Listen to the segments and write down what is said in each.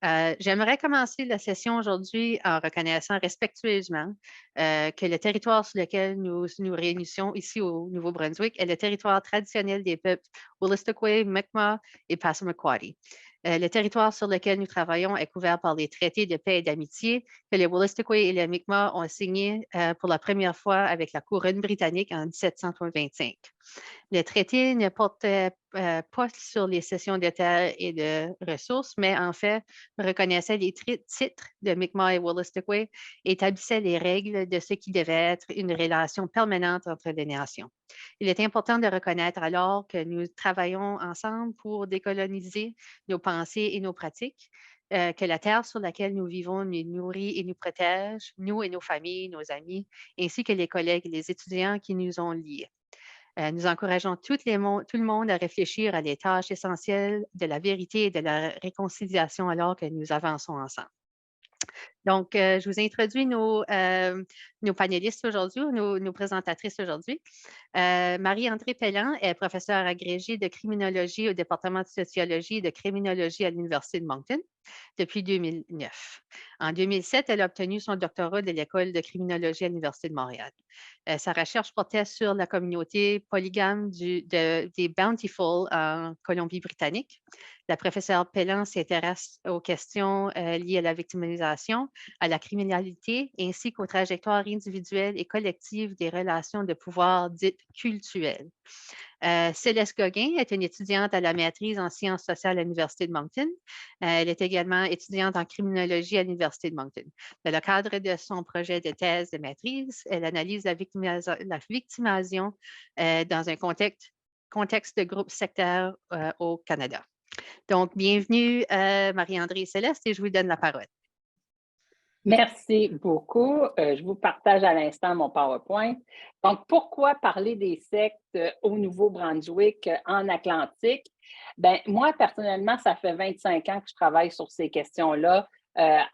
J'aimerais commencer la session aujourd'hui en reconnaissant respectueusement que le territoire sur lequel nous nous réunissons ici au Nouveau-Brunswick est le territoire traditionnel des peuples Wolastoqey, Mi'kmaq et Passamaquoddy. Le territoire sur lequel nous travaillons est couvert par les traités de paix et d'amitié que les Wolastoqey et les Mi'kmaq ont signés pour la première fois avec la couronne britannique en 1725. Le traité ne portait pas sur les cessions de terres et de ressources, mais en fait reconnaissait les titres de Mi'kmaq et Wolastoqey et établissait les règles de ce qui devait être une relation permanente entre les nations. Il est important de reconnaître alors que nous travaillons ensemble pour décoloniser nos pensées et nos pratiques, que la terre sur laquelle nous vivons nous nourrit et nous protège, nous et nos familles, nos amis, ainsi que les collègues et les étudiants qui nous ont liés. Nous encourageons tout le monde à réfléchir à des tâches essentielles de la vérité et de la réconciliation alors que nous avançons ensemble. Donc, je vous introduis nos panélistes aujourd'hui, nos présentatrices aujourd'hui. Marie-André Pellan est professeure agrégée de criminologie au département de sociologie et de criminologie à l'Université de Moncton depuis 2009. En 2007, elle a obtenu son doctorat de l'École de criminologie à l'Université de Montréal. Sa recherche portait sur la communauté polygame des Bountiful en Colombie-Britannique. La professeure Pellan s'intéresse aux questions liées à la victimisation, à la criminalité, ainsi qu'aux trajectoires individuelles et collectives des relations de pouvoir dites cultuelles. Céleste Gauguin est une étudiante à la maîtrise en sciences sociales à l'Université de Moncton. Elle est également étudiante en criminologie à l'Université de Moncton. Dans le cadre de son projet de thèse de maîtrise, elle analyse la victimisation dans un contexte de groupe sectaire au Canada. Donc, bienvenue Marie-André et Céleste et je vous donne la parole. Merci beaucoup. Je vous partage à l'instant mon PowerPoint. Donc, pourquoi parler des sectes au Nouveau-Brunswick en Atlantique? Bien, moi, personnellement, ça fait 25 ans que je travaille sur ces questions-là,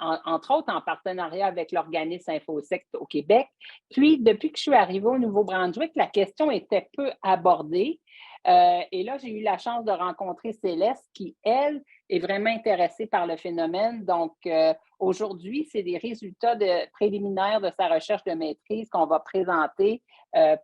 entre autres en partenariat avec l'organisme InfoSect au Québec. Puis, depuis que je suis arrivée au Nouveau-Brunswick, la question était peu abordée. Et là, j'ai eu la chance de rencontrer Céleste qui, elle, est vraiment intéressée par le phénomène. Donc, aujourd'hui, c'est des résultats préliminaires de sa recherche de maîtrise qu'on va présenter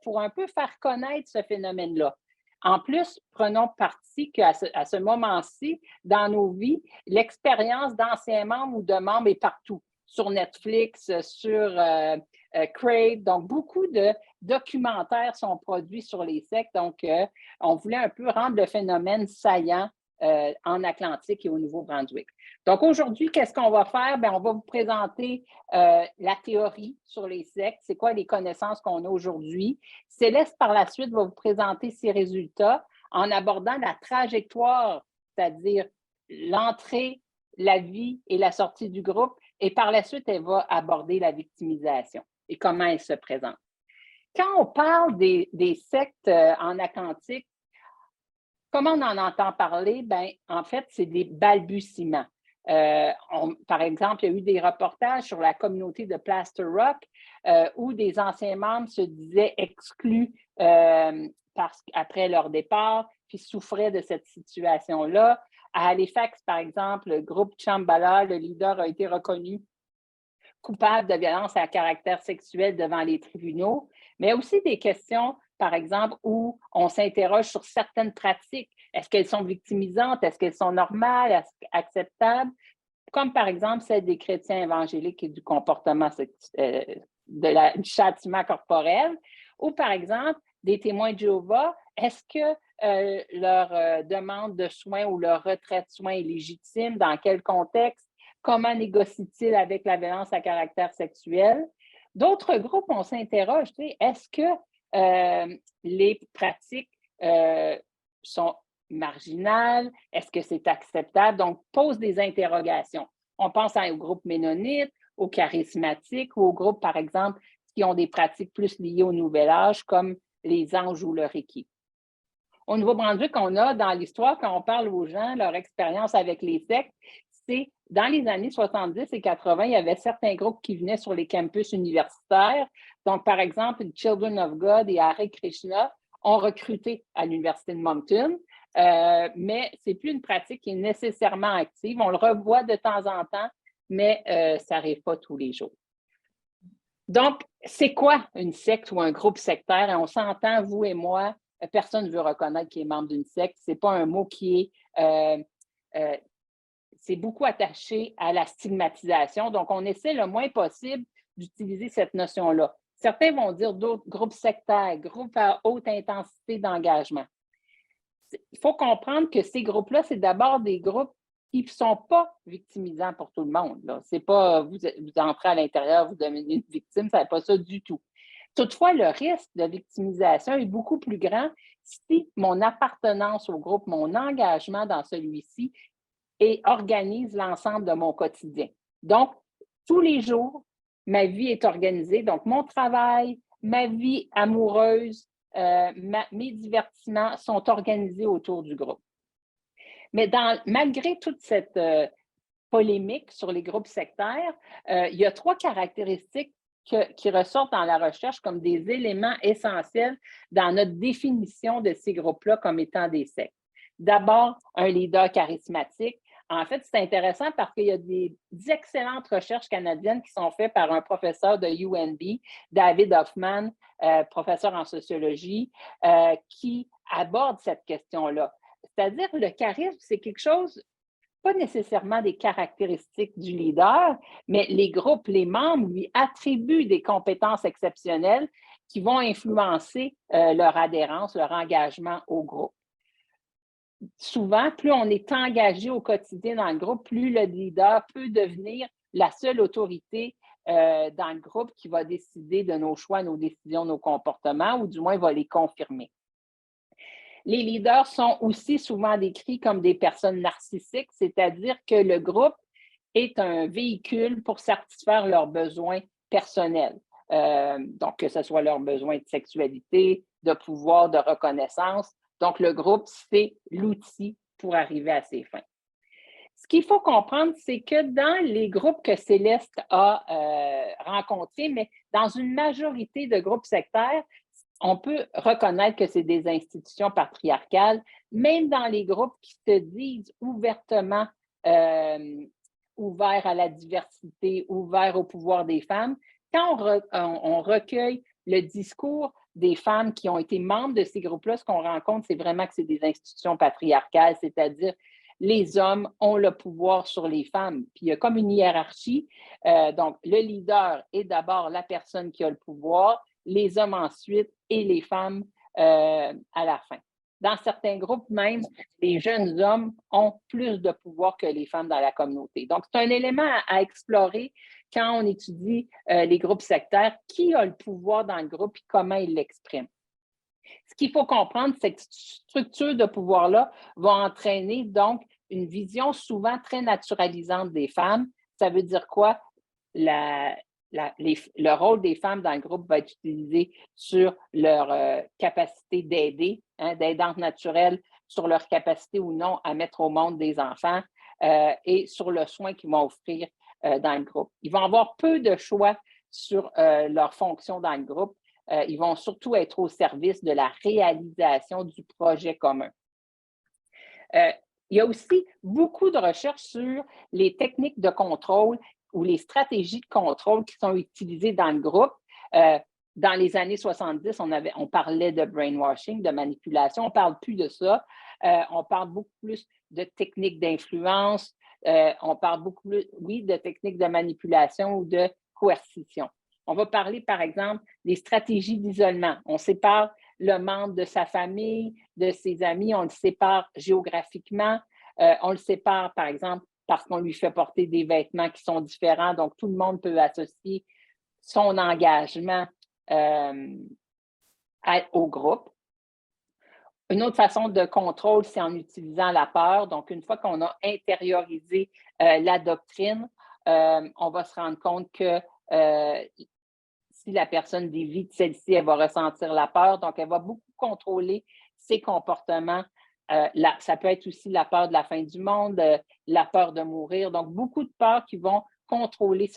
pour un peu faire connaître ce phénomène-là. En plus, prenons parti qu'à ce moment-ci, dans nos vies, l'expérience d'anciens membres ou de membres est partout, sur Netflix, sur Crave. Donc, beaucoup de documentaires sont produits sur les sectes. Donc, on voulait un peu rendre le phénomène saillant en Atlantique et au Nouveau-Brunswick. Donc, aujourd'hui, qu'est-ce qu'on va faire? Bien, on va vous présenter la théorie sur les sectes, c'est quoi les connaissances qu'on a aujourd'hui. Céleste, par la suite, va vous présenter ses résultats en abordant la trajectoire, c'est-à-dire l'entrée, la vie et la sortie du groupe. Et par la suite, elle va aborder la victimisation et comment elle se présente. Quand on parle des sectes en Atlantique, comment on en entend parler? Bien, en fait, c'est des balbutiements. Par exemple, il y a eu des reportages sur la communauté de Plaster Rock où des anciens membres se disaient exclus après leur départ, puis souffraient de cette situation-là. À Halifax, par exemple, le groupe Chambala, le leader, a été reconnu coupable de violence à caractère sexuel devant les tribunaux, mais aussi des questions, par exemple, où on s'interroge sur certaines pratiques. Est-ce qu'elles sont victimisantes? Est-ce qu'elles sont normales, acceptables? Comme par exemple celle des chrétiens évangéliques et du comportement du châtiment corporel, ou par exemple des témoins de Jéhovah, est-ce que leur demande de soins ou leur retrait de soins est légitime? Dans quel contexte? Comment négocie-t-il avec la violence à caractère sexuel? D'autres groupes, on s'interroge, est-ce que les pratiques sont marginales? Est-ce que c'est acceptable? Donc, pose des interrogations. On pense au groupe ménonite, aux charismatiques ou aux groupes, par exemple, qui ont des pratiques plus liées au Nouvel Âge, comme les anges ou le Reiki. Au Nouveau-Brunswick, on a dans l'histoire, quand on parle aux gens, leur expérience avec les sectes, c'est dans les années 70 et 80, il y avait certains groupes qui venaient sur les campus universitaires. Donc, par exemple, Children of God et Hare Krishna ont recruté à l'Université de Moncton. mais ce n'est plus une pratique qui est nécessairement active. On le revoit de temps en temps, mais ça n'arrive pas tous les jours. Donc, c'est quoi une secte ou un groupe sectaire? Et on s'entend, vous et moi, personne ne veut reconnaître qu'il est membre d'une secte. Ce n'est pas un mot qui est... c'est beaucoup attaché à la stigmatisation. Donc, on essaie le moins possible d'utiliser cette notion-là. Certains vont dire d'autres groupes sectaires, groupes à haute intensité d'engagement. Il faut comprendre que ces groupes-là, c'est d'abord des groupes qui ne sont pas victimisants pour tout le monde. Ce n'est pas vous entrez à l'intérieur, vous devenez une victime, ce n'est pas ça du tout. Toutefois, le risque de victimisation est beaucoup plus grand si mon appartenance au groupe, mon engagement dans celui-ci et organise l'ensemble de mon quotidien. Donc, tous les jours, ma vie est organisée. Donc, mon travail, ma vie amoureuse, mes divertissements sont organisés autour du groupe. Mais malgré toute cette polémique sur les groupes sectaires, il y a 3 caractéristiques qui ressortent dans la recherche comme des éléments essentiels dans notre définition de ces groupes-là comme étant des sectes. D'abord, un leader charismatique. En fait, c'est intéressant parce qu'il y a des excellentes recherches canadiennes qui sont faites par un professeur de UNB, David Hoffman, professeur en sociologie, qui aborde cette question-là. C'est-à-dire le charisme, c'est quelque chose, pas nécessairement des caractéristiques du leader, mais les groupes, les membres lui attribuent des compétences exceptionnelles qui vont influencer leur adhérence, leur engagement au groupe. Souvent, plus on est engagé au quotidien dans le groupe, plus le leader peut devenir la seule autorité dans le groupe qui va décider de nos choix, nos décisions, nos comportements, ou du moins va les confirmer. Les leaders sont aussi souvent décrits comme des personnes narcissiques, c'est-à-dire que le groupe est un véhicule pour satisfaire leurs besoins personnels. Donc, que ce soit leurs besoins de sexualité, de pouvoir, de reconnaissance. Donc, le groupe, c'est l'outil pour arriver à ses fins. Ce qu'il faut comprendre, c'est que dans les groupes que Céleste a rencontrés, mais dans une majorité de groupes sectaires, on peut reconnaître que c'est des institutions patriarcales, même dans les groupes qui se disent ouvertement ouverts à la diversité, ouverts au pouvoir des femmes. Quand on recueille le discours des femmes qui ont été membres de ces groupes-là, ce qu'on rencontre, c'est vraiment que c'est des institutions patriarcales, c'est-à-dire les hommes ont le pouvoir sur les femmes. Puis il y a comme une hiérarchie. Donc, le leader est d'abord la personne qui a le pouvoir, les hommes ensuite et les femmes à la fin. Dans certains groupes même, les jeunes hommes ont plus de pouvoir que les femmes dans la communauté. Donc, c'est un élément à explorer quand on étudie les groupes sectaires, qui a le pouvoir dans le groupe et comment il l'exprime. Ce qu'il faut comprendre, c'est que cette structure de pouvoir-là va entraîner donc une vision souvent très naturalisante des femmes. Ça veut dire quoi? Le rôle des femmes dans le groupe va être utilisé sur leur capacité d'aider, d'aidante naturelle, sur leur capacité ou non à mettre au monde des enfants et sur le soin qu'ils vont offrir dans le groupe. Ils vont avoir peu de choix sur leur fonction dans le groupe. Ils vont surtout être au service de la réalisation du projet commun. Il y a aussi beaucoup de recherches sur les techniques de contrôle ou les stratégies de contrôle qui sont utilisées dans le groupe. Dans les années 70, on parlait de brainwashing, de manipulation. On ne parle plus de ça. On parle beaucoup plus de techniques d'influence. On parle beaucoup plus, oui, de techniques de manipulation ou de coercition. On va parler, par exemple, des stratégies d'isolement. On sépare le membre de sa famille, de ses amis, on le sépare géographiquement. On le sépare, par exemple, parce qu'on lui fait porter des vêtements qui sont différents. Donc, tout le monde peut associer son engagement au groupe. Une autre façon de contrôle, c'est en utilisant la peur. Donc, une fois qu'on a intériorisé la doctrine, on va se rendre compte que si la personne dévie de celle-ci, elle va ressentir la peur. Donc, elle va beaucoup contrôler ses comportements. Ça peut être aussi la peur de la fin du monde, la peur de mourir. Donc, beaucoup de peurs qui vont contrôler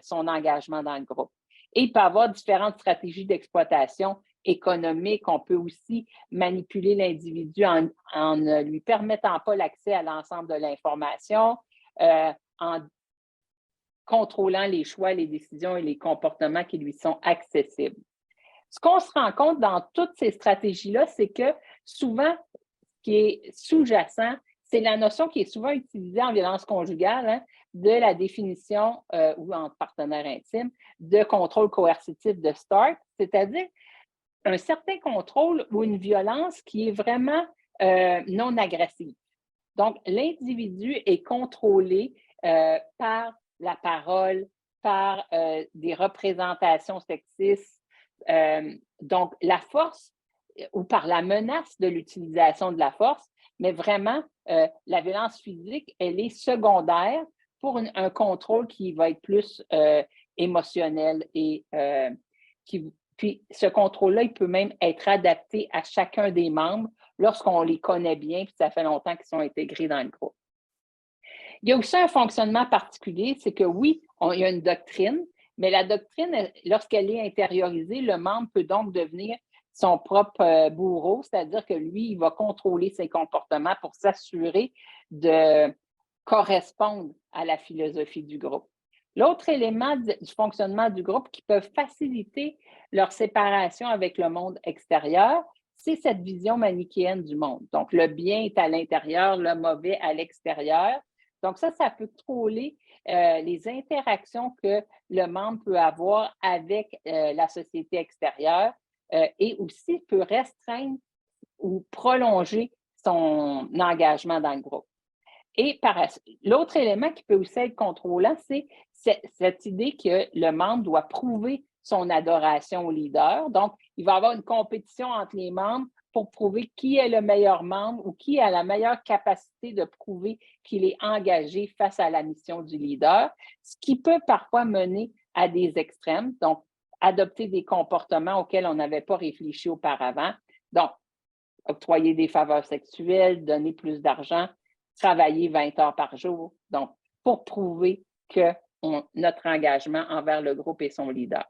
son engagement dans le groupe. Et il peut y avoir différentes stratégies d'exploitation économique. On peut aussi manipuler l'individu en ne lui permettant pas l'accès à l'ensemble de l'information, en contrôlant les choix, les décisions et les comportements qui lui sont accessibles. Ce qu'on se rend compte dans toutes ces stratégies-là, c'est que souvent, ce qui est sous-jacent, c'est la notion qui est souvent utilisée en violence conjugale, hein, de la définition, ou en partenaire intime, de contrôle coercitif de START, c'est-à-dire un certain contrôle ou une violence qui est vraiment non agressive. Donc, l'individu est contrôlé par la parole, par des représentations sexistes, donc la force ou par la menace de l'utilisation de la force, mais vraiment, la violence physique, elle est secondaire pour un contrôle qui va être plus émotionnel et puis ce contrôle-là, il peut même être adapté à chacun des membres lorsqu'on les connaît bien, puis ça fait longtemps qu'ils sont intégrés dans le groupe. Il y a aussi un fonctionnement particulier, c'est que oui, il y a une doctrine, mais la doctrine, lorsqu'elle est intériorisée, le membre peut donc devenir son propre bourreau, c'est-à-dire que lui, il va contrôler ses comportements pour s'assurer de correspondre à la philosophie du groupe. L'autre élément du fonctionnement du groupe qui peut faciliter leur séparation avec le monde extérieur, c'est cette vision manichéenne du monde. Donc, le bien est à l'intérieur, le mauvais à l'extérieur. Donc, ça peut contrôler les interactions que le membre peut avoir avec la société extérieure et aussi peut restreindre ou prolonger son engagement dans le groupe. Et l'autre élément qui peut aussi être contrôlant, c'est cette idée que le membre doit prouver son adoration au leader. Donc, il va y avoir une compétition entre les membres pour prouver qui est le meilleur membre ou qui a la meilleure capacité de prouver qu'il est engagé face à la mission du leader, ce qui peut parfois mener à des extrêmes, donc adopter des comportements auxquels on n'avait pas réfléchi auparavant. Donc, octroyer des faveurs sexuelles, donner plus d'argent, travailler 20 heures par jour, donc pour prouver que notre engagement envers le groupe et son leader.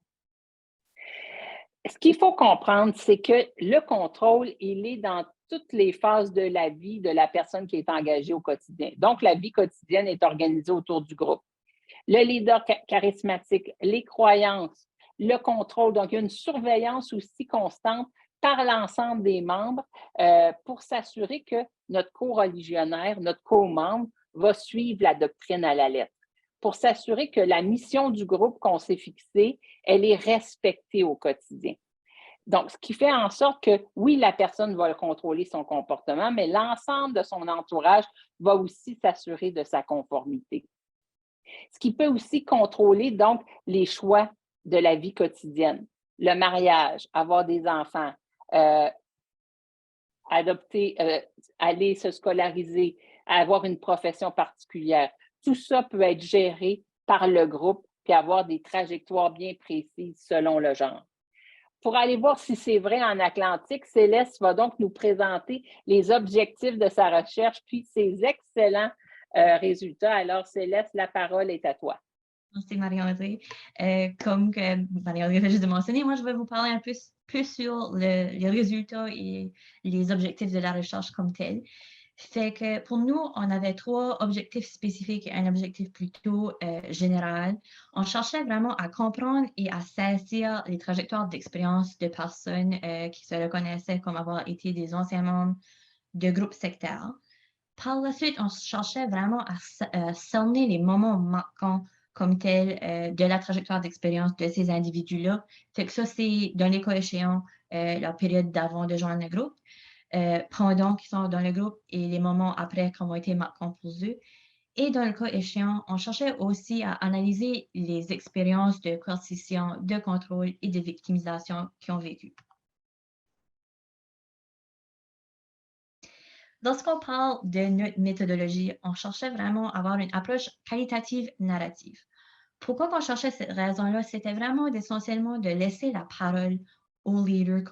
Ce qu'il faut comprendre, c'est que le contrôle, il est dans toutes les phases de la vie de la personne qui est engagée au quotidien. Donc, la vie quotidienne est organisée autour du groupe. Le leader charismatique, les croyances, le contrôle. Donc, il y a une surveillance aussi constante par l'ensemble des membres pour s'assurer que notre co-religionnaire, notre co-membre va suivre la doctrine à la lettre, pour s'assurer que la mission du groupe qu'on s'est fixée, elle est respectée au quotidien. Donc, ce qui fait en sorte que, oui, la personne va contrôler son comportement, mais l'ensemble de son entourage va aussi s'assurer de sa conformité. Ce qui peut aussi contrôler, donc, les choix de la vie quotidienne, le mariage, avoir des enfants, adopter, aller se scolariser, avoir une profession particulière. Tout ça peut être géré par le groupe puis avoir des trajectoires bien précises selon le genre. Pour aller voir si c'est vrai en Atlantique, Céleste va donc nous présenter les objectifs de sa recherche puis ses excellents résultats. Alors, Céleste, la parole est à toi. Merci Marie-André. Comme que Marie-André vient juste de mentionner, moi je vais vous parler un peu plus sur les résultats et les objectifs de la recherche comme tel. Fait que pour nous, on avait 3 objectifs spécifiques et un objectif plutôt général. On cherchait vraiment à comprendre et à saisir les trajectoires d'expérience de personnes qui se reconnaissaient comme avoir été des anciens membres de groupes sectaires. Par la suite, on cherchait vraiment à cerner les moments marquants comme tel de la trajectoire d'expérience de ces individus-là. Fait que ça, c'est dans les cas échéants, la période d'avant de joindre le groupe, pendant qu'ils sont dans le groupe et les moments après qui ont été marquants pour eux. Et dans le cas échéant, on cherchait aussi à analyser les expériences de coercition, de contrôle et de victimisation qu'ils ont vécues. Lorsqu'on parle de notre méthodologie, on cherchait vraiment à avoir une approche qualitative narrative. Pourquoi on cherchait cette raison-là? C'était vraiment essentiellement de laisser la parole aux leaders,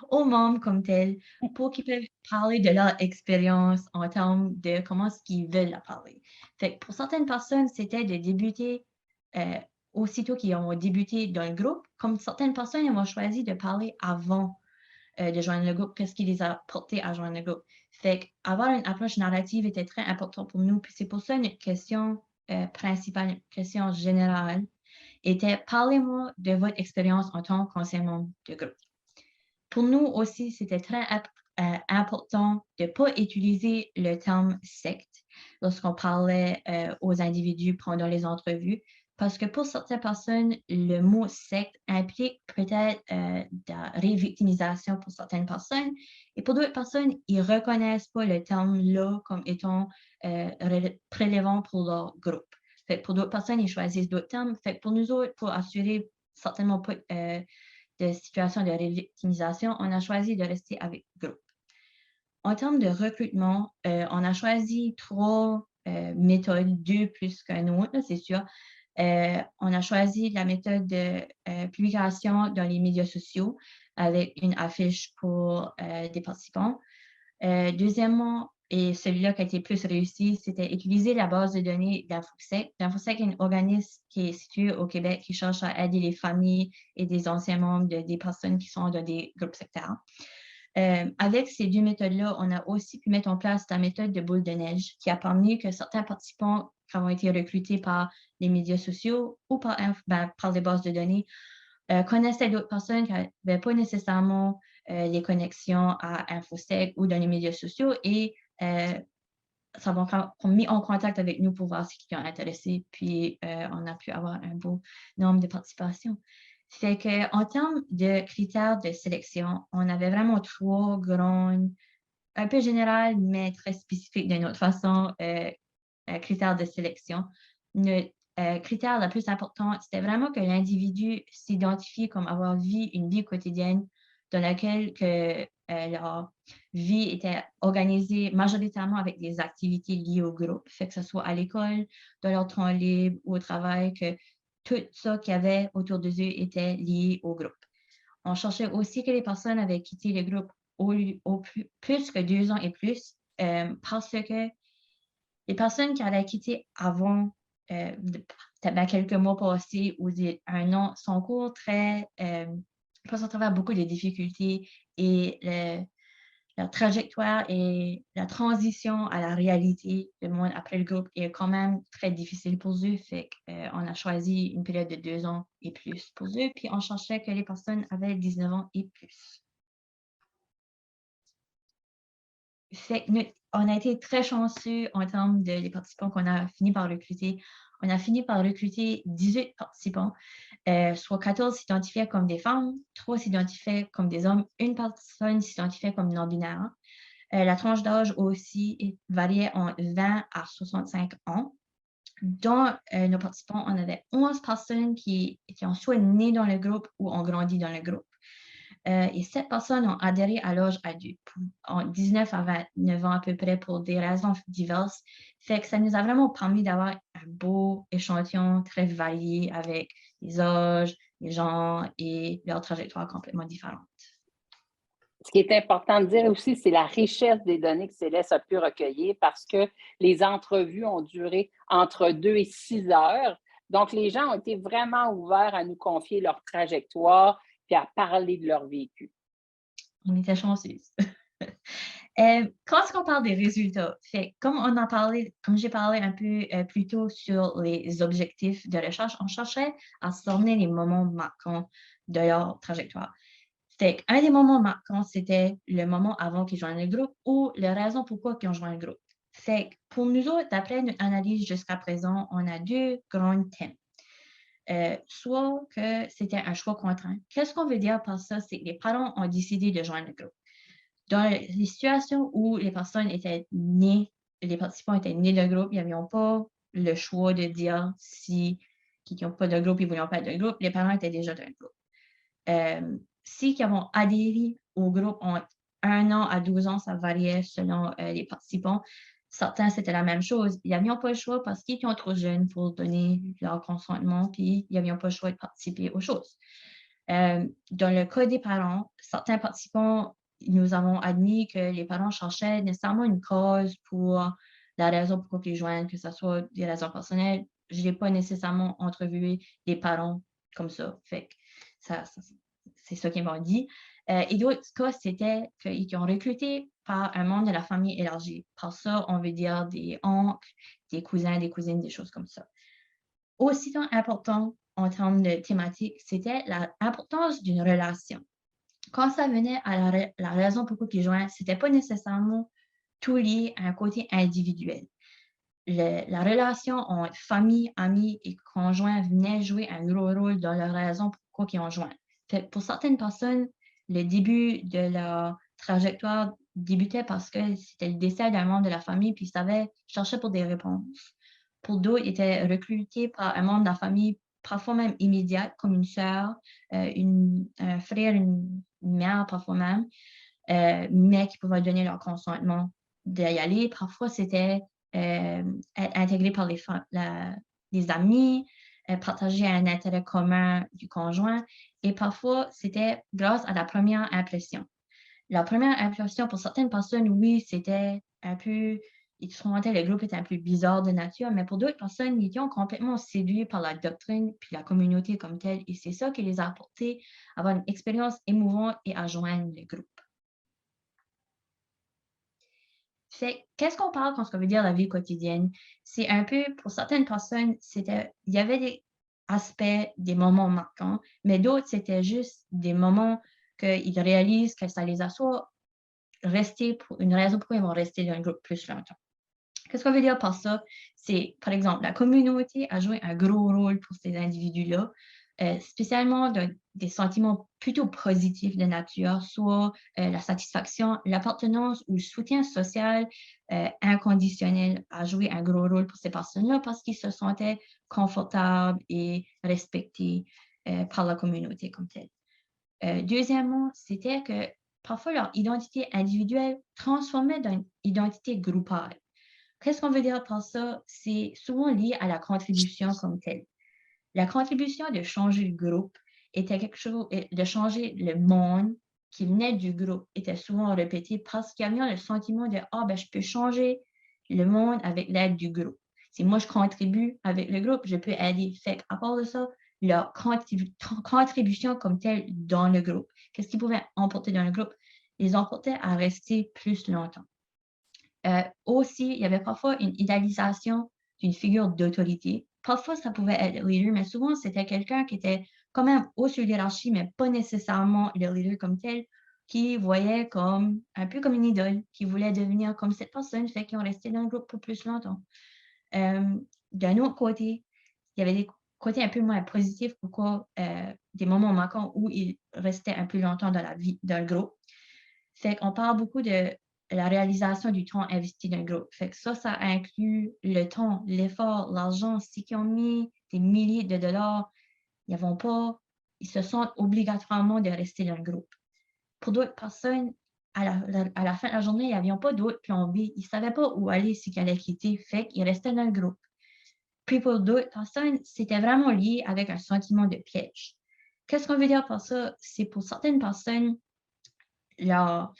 aux membres comme tels, pour qu'ils peuvent parler de leur expérience en termes de comment est-ce qu'ils veulent la parler. Fait que pour certaines personnes, c'était de débuter aussitôt qu'ils ont débuté dans le groupe, comme certaines personnes ils ont choisi de parler avant de joindre le groupe, qu'est-ce qui les a portés à joindre le groupe. Fait qu'avoir une approche narrative était très important pour nous. Puis c'est pour ça notre question principale, une question générale, était « Parlez-moi de votre expérience en tant qu'ancien membre de groupe ». Pour nous aussi, c'était très important de ne pas utiliser le terme « secte » lorsqu'on parlait aux individus pendant les entrevues, parce que pour certaines personnes, le mot secte implique peut-être de la révictimisation pour certaines personnes, et pour d'autres personnes, ils ne reconnaissent pas le terme-là comme étant prélevant pour leur groupe. Fait que pour d'autres personnes, ils choisissent d'autres termes. Fait que pour nous autres, pour assurer certainement pas de situation de révictimisation, on a choisi de rester avec groupe. En termes de recrutement, on a choisi 3 méthodes, 2 plus qu'un autre, c'est sûr. On a choisi la méthode de publication dans les médias sociaux avec une affiche pour des participants. Deuxièmement, et celui-là qui a été plus réussi, c'était utiliser la base de données d'InfoSec. InfoSec est un organisme qui est situé au Québec qui cherche à aider les familles et des anciens membres des personnes qui sont dans des groupes sectaires. Avec ces 2 méthodes-là, on a aussi pu mettre en place la méthode de boule de neige qui a permis que certains participants qui ont été recrutés par les médias sociaux ou par les bases de données connaissaient d'autres personnes qui n'avaient pas nécessairement les connexions à InfoSec ou dans les médias sociaux et ça m'a mis en contact avec nous pour voir ce qui est intéressé, puis on a pu avoir un beau nombre de participations. Fait qu'en termes de critères de sélection, on avait vraiment 3 grandes, un peu générales, mais très spécifiques d'une autre façon, critères de sélection. Notre critère le plus important, c'était vraiment que l'individu s'identifie comme avoir vécu une vie quotidienne dans laquelle leur vie était organisée majoritairement avec des activités liées au groupe, fait que ce soit à l'école, dans leur temps libre ou au travail, que tout ça qu'il y avait autour de eux était lié au groupe. On cherchait aussi que les personnes avaient quitté le groupe plus que 2 ans et plus, parce que les personnes qui avaient quitté avant quelques mois passés ou un an sont encore passent à travers beaucoup de difficultés et la trajectoire et la transition à la réalité du monde après le groupe est quand même très difficile pour eux. Fait qu'on a choisi une période de 2 ans et plus pour eux, puis on cherchait que les personnes avaient 19 ans et plus. Fait que on a été très chanceux en termes des participants qu'on a fini par recruter. On a fini par recruter 18 participants, soit 14 s'identifiaient comme des femmes, 3 s'identifiaient comme des hommes, 1 personne s'identifiait comme non-binaire. La tranche d'âge aussi variait entre 20 à 65 ans. Dans nos participants, on avait 11 personnes qui ont soit nées dans le groupe ou ont grandi dans le groupe. Et 7 personnes ont adhéré à l'âge adulte, en 19 à 29 ans à peu près, pour des raisons diverses. Fait que ça nous a vraiment permis d'avoir un beau échantillon très varié avec les âges, les genres et leurs trajectoires complètement différentes. Ce qui est important de dire aussi, c'est la richesse des données que Céleste a pu recueillir parce que les entrevues ont duré entre 2 et 6 heures. Donc, les gens ont été vraiment ouverts à nous confier leur trajectoire puis à parler de leur vécu. On était chanceuses. Quand on parle des résultats, comme j'ai parlé un peu plus tôt sur les objectifs de recherche, on cherchait à cerner les moments marquants de leur trajectoire. Fait qu'un des moments marquants, c'était le moment avant qu'ils joignent le groupe ou la raison pourquoi ils ont joint le groupe. Fait que pour nous autres, d'après notre analyse jusqu'à présent, on a 2 grands thèmes. Soit que c'était un choix contraint. Qu'est-ce qu'on veut dire par ça? C'est que les parents ont décidé de joindre le groupe. Dans les situations où les participants étaient nés dans le groupe, ils n'avaient pas le choix de dire si qu'ils n'ont pas de groupe, ils ne voulaient pas être de groupe, les parents étaient déjà dans le groupe. Si ils ont adhéré au groupe entre 1 an à 12 ans, ça variait selon les participants. Certains, c'était la même chose. Ils n'avaient pas le choix parce qu'ils étaient trop jeunes pour donner leur consentement, puis ils n'avaient pas le choix de participer aux choses. Dans le cas des parents, certains participants, nous avons admis que les parents cherchaient nécessairement une cause pour la raison pourquoi ils joignent, que ce soit des raisons personnelles je n'ai pas nécessairement entrevué des parents comme ça. Fait que c'est ça qu'ils m'ont dit. Et d'autres cas, c'était qu'ils ont recruté par un membre de la famille élargie. Par ça, on veut dire des oncles, des cousins, des cousines, des choses comme ça. Aussi important en termes de thématique, c'était l'importance d'une relation. Quand ça venait à la raison pourquoi ils joignaient, ce n'était pas nécessairement tout lié à un côté individuel. La relation entre famille, amis et conjoints venait jouer un gros rôle dans la raison pourquoi ils ont joint. Pour certaines personnes, le début de leur trajectoire débutait parce que c'était le décès d'un membre de la famille, puis ils cherchaient pour des réponses. Pour d'autres, ils étaient recrutés par un membre de la famille, parfois même immédiate, comme une sœur, un frère, une mère, parfois même, mais qui pouvaient donner leur consentement d'y aller. Parfois, c'était être intégré par les amis, partager un intérêt commun du conjoint. Et parfois, c'était grâce à la première impression. La première impression, pour certaines personnes, oui, c'était un peu, ils trouvaient le groupe était un peu bizarre de nature, mais pour d'autres personnes, ils étaient complètement séduits par la doctrine puis la communauté comme telle. Et c'est ça qui les a apportés à avoir une expérience émouvante et à joindre le groupe. Qu'est-ce qu'on parle quand on veut dire la vie quotidienne? C'est un peu, pour certaines personnes, il y avait des aspects, des moments marquants, mais d'autres, c'était juste des moments qu'ils réalisent que ça les a soit restés pour une raison pourquoi ils vont rester dans un groupe plus longtemps. Qu'est-ce qu'on veut dire par ça? C'est, par exemple, la communauté a joué un gros rôle pour ces individus-là, spécialement des sentiments plutôt positifs de nature, soit la satisfaction, l'appartenance ou le soutien social inconditionnel a joué un gros rôle pour ces personnes-là parce qu'ils se sentaient confortables et respectés par la communauté comme telle. Deuxièmement, c'était que parfois leur identité individuelle transformait dans une identité groupale. Qu'est-ce qu'on veut dire par ça? C'est souvent lié à la contribution comme telle. La contribution de changer le groupe était quelque chose, de changer le monde qui venait du groupe était souvent répété parce qu'il y avait le sentiment de « Ah, ben, je peux changer le monde avec l'aide du groupe. Si moi, je contribue avec le groupe, je peux aider. » Fait qu'à part de ça, leur contribution comme telle dans le groupe, qu'est-ce qu'ils pouvaient emporter dans le groupe? Ils emportaient à rester plus longtemps. Aussi, il y avait parfois une idéalisation d'une figure d'autorité. Parfois, ça pouvait être le leader, mais souvent, c'était quelqu'un qui était quand même haut sur l'hiérarchie, mais pas nécessairement le leader comme tel, qui voyait comme un peu comme une idole, qui voulait devenir comme cette personne, fait qu'ils ont resté dans le groupe pour plus longtemps. D'un autre côté, il y avait des côtés un peu moins positifs, pourquoi des moments marquants où ils restaient un peu longtemps dans le groupe. Fait qu'on parle beaucoup de la réalisation du temps investi dans le groupe. Fait que ça inclut le temps, l'effort, l'argent. Ceux qui ont mis des milliers de dollars, ils se sentent obligatoirement de rester dans le groupe. Pour d'autres personnes, à la fin de la journée, ils n'avaient pas d'autre plan B. Ils ne savaient pas où aller s'ils allaient quitter. Fait qu'ils restaient dans le groupe. Puis pour d'autres personnes, c'était vraiment lié avec un sentiment de piège. Qu'est-ce qu'on veut dire par ça? C'est pour certaines personnes, leur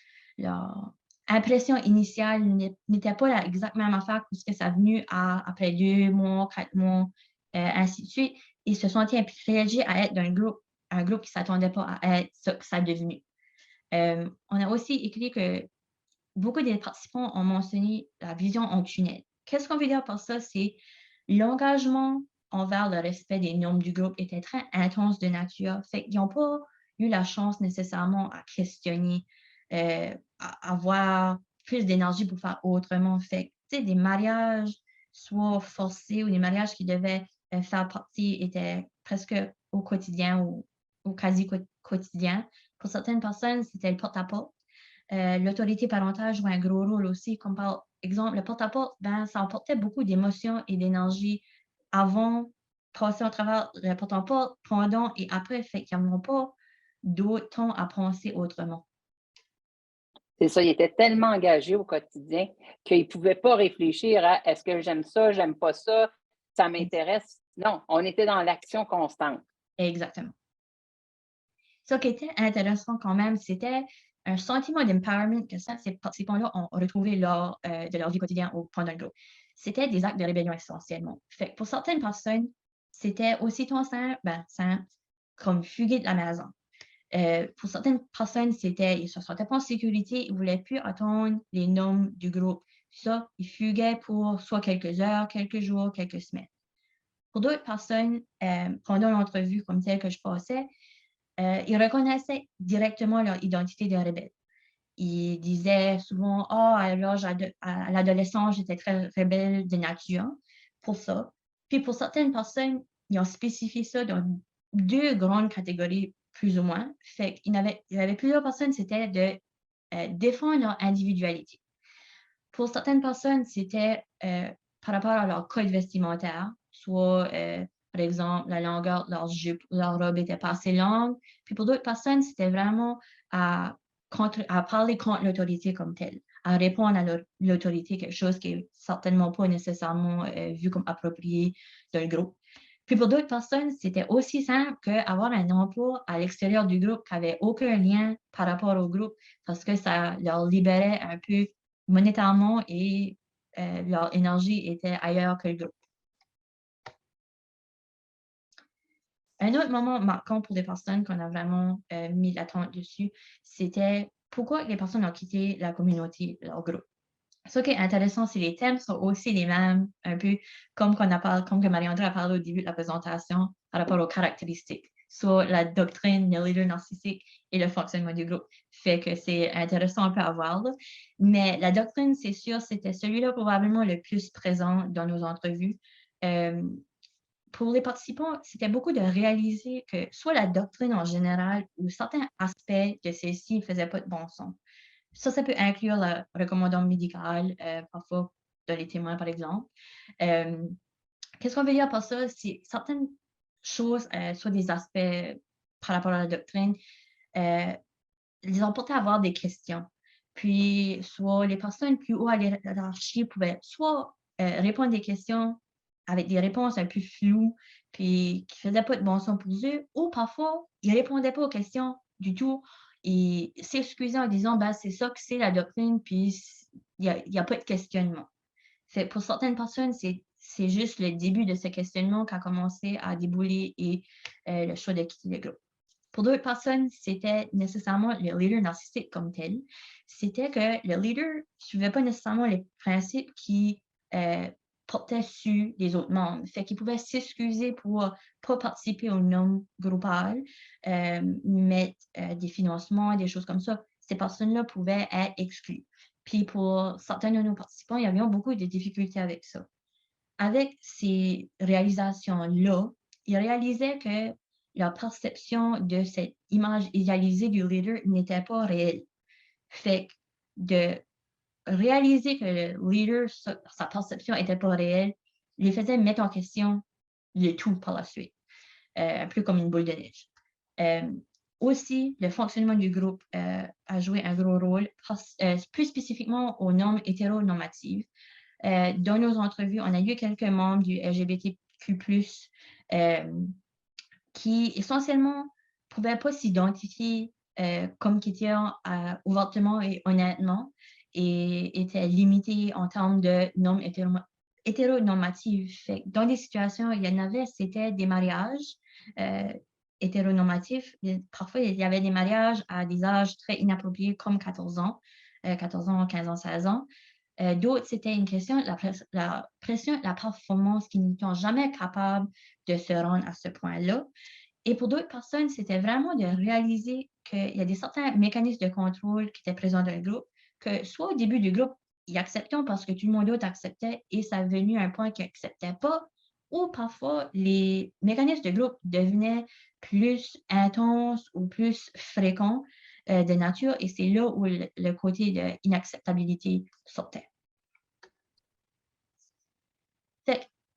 impression initiale n'était pas la exacte même affaire que ce que ça a venu après 2 mois, 4 mois, ainsi de suite. Ils se sentaient piégés à être dans un groupe qui ne s'attendait pas à être ce que ça a devenu. On a aussi écrit que beaucoup des participants ont mentionné la vision en tunnel. Qu'est-ce qu'on veut dire par ça? C'est l'engagement envers le respect des normes du groupe était très intense de nature. Fait qu'ils n'ont pas eu la chance nécessairement à questionner, à avoir plus d'énergie pour faire autrement. Fait que, des mariages soit forcés ou des mariages qui devaient faire partie étaient presque au quotidien ou au quasi quotidien. Pour certaines personnes, c'était le porte-à-porte. L'autorité parentale joue un gros rôle aussi. Comme par exemple, le porte-à-porte, ça emportait beaucoup d'émotions et d'énergie avant, passer au travers le porte-à-porte, pendant et après. Fait qu'ils n'ont pas d'autre temps à penser autrement. C'est ça, ils étaient tellement engagés au quotidien qu'ils ne pouvaient pas réfléchir à est-ce que j'aime ça, j'aime pas ça, ça m'intéresse. Non, on était dans l'action constante. Exactement. Ce qui était intéressant quand même, c'était un sentiment d'empowerment que ces participants-là ont retrouvé lors de leur vie quotidienne pendant le groupe. c'était des actes de rébellion essentiellement. Fait que pour certaines personnes, c'était aussitôt simple comme fuguer de la maison. Pour certaines personnes, ils se sentaient pas en sécurité, ils ne voulaient plus attendre les normes du groupe. Ça, ils fuguaient pour soit quelques heures, quelques jours, quelques semaines. Pour d'autres personnes, pendant l'entrevue comme telle que je passais, ils reconnaissaient directement leur identité de rebelle. Ils disaient souvent, à l'adolescence, j'étais très rebelle de nature pour ça. Puis pour certaines personnes, ils ont spécifié ça dans 2 grandes catégories, plus ou moins. Fait qu'il y avait plusieurs personnes, c'était de défendre leur individualité. Pour certaines personnes, c'était par rapport à leur code vestimentaire, soit, par exemple, la longueur de leur jupe, leur robe n'était pas assez longue. Puis pour d'autres personnes, c'était vraiment à parler contre l'autorité comme telle, à répondre à l'autorité, quelque chose qui n'est certainement pas nécessairement vu comme approprié d'un groupe. Puis pour d'autres personnes, c'était aussi simple qu'avoir un emploi à l'extérieur du groupe qui n'avait aucun lien par rapport au groupe, parce que ça leur libérait un peu monétairement et leur énergie était ailleurs que le groupe. Un autre moment marquant pour des personnes qu'on a vraiment mis l'accent dessus, c'était pourquoi les personnes ont quitté la communauté, leur groupe. Ce qui est intéressant, c'est que les thèmes sont aussi les mêmes, un peu comme que Marie-André a parlé au début de la présentation par rapport aux caractéristiques, soit la doctrine, le leader narcissique et le fonctionnement du groupe. Fait que c'est intéressant un peu à voir. Là. Mais la doctrine, c'est sûr, c'était celui-là probablement le plus présent dans nos entrevues. Pour les participants, c'était beaucoup de réaliser que soit la doctrine en général ou certains aspects de celle-ci ne faisaient pas de bon sens. Ça peut inclure la recommandation médicale, parfois dans les témoins, par exemple. Qu'est-ce qu'on veut dire par ça? C'est certaines choses, soit des aspects par rapport à la doctrine, les ont portés à avoir des questions. Puis, soit les personnes plus haut à l'hierarchie pouvaient soit répondre des questions avec des réponses un peu floues, puis qui ne faisaient pas de bon sens pour eux, ou parfois, ils ne répondaient pas aux questions du tout et s'excusaient en disant c'est ça que c'est la doctrine, puis il n'y a pas de questionnement. Pour certaines personnes, c'est juste le début de ce questionnement qui a commencé à débouler et le choix de quitter le groupe. Pour d'autres personnes, c'était nécessairement le leader narcissique comme tel. C'était que le leader ne suivait pas nécessairement les principes qui portaient sur les autres membres. Fait qu'il pouvait s'excuser pour ne pas participer au nom groupal, mettre des financements, des choses comme ça. Ces personnes-là pouvaient être exclues. Puis pour certains de nos participants, il y avait beaucoup de difficultés avec ça. Avec ces réalisations-là, ils réalisaient que leur perception de cette image idéalisée du leader n'était pas réelle. Fait que de réaliser que le leader, sa perception n'était pas réelle, les faisait mettre en question le tout par la suite, un peu comme une boule de neige. Aussi, le fonctionnement du groupe a joué un gros rôle, plus spécifiquement aux normes hétéronormatives. Dans nos entrevues, on a eu quelques membres du LGBTQ+, qui essentiellement ne pouvaient pas s'identifier comme chrétiens ouvertement et honnêtement et étaient limités en termes de normes hétéronormatives. Fait que dans des situations, il y en avait, c'était des mariages hétéronormatifs. Parfois, il y avait des mariages à des âges très inappropriés comme 14 ans, 15 ans, 16 ans. D'autres, c'était une question de la pression et la performance qui n'étaient jamais capables de se rendre à ce point-là. Et pour d'autres personnes, c'était vraiment de réaliser qu'il y a certains mécanismes de contrôle qui étaient présents dans le groupe, que soit au début du groupe, ils acceptaient parce que tout le monde d'autre acceptait et ça est venu à un point qu'ils n'acceptaient pas, ou parfois les mécanismes de groupe devenaient plus intenses ou plus fréquents de nature et c'est là où le côté de l'inacceptabilité sortait.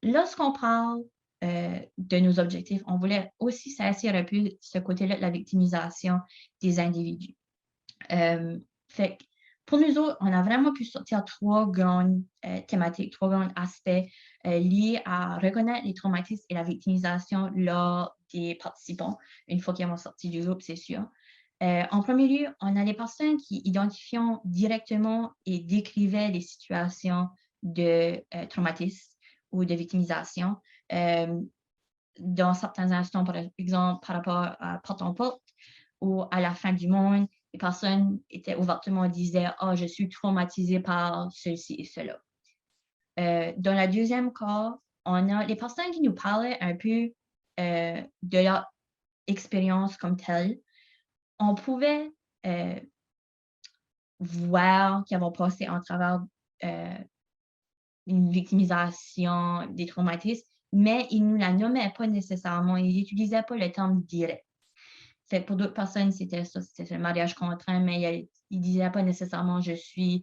Lorsqu'on parle de nos objectifs, on voulait aussi s'assurer un peu ce côté-là de la victimisation des individus. Pour nous autres, on a vraiment pu sortir 3 grandes thématiques, 3 grands aspects liés à reconnaître les traumatismes et la victimisation lors des participants, une fois qu'ils ont sorti du groupe, c'est sûr. En premier lieu, on a les personnes qui identifiaient directement et décrivaient les situations de traumatisme ou de victimisation. Dans certains instants, par exemple, par rapport à porte-en-porte ou à la fin du monde, les personnes étaient ouvertement disaient « Ah, je suis traumatisée par ceci et cela ». Dans le deuxième cas, on a les personnes qui nous parlaient un peu de leur expérience comme telle. On pouvait voir qu'ils avaient passé en travers une victimisation, des traumatismes, mais ils ne nous la nommaient pas nécessairement, ils n'utilisaient pas le terme direct. Pour d'autres personnes, c'était ça, c'était le mariage contraint, mais ils ne disaient pas nécessairement « je suis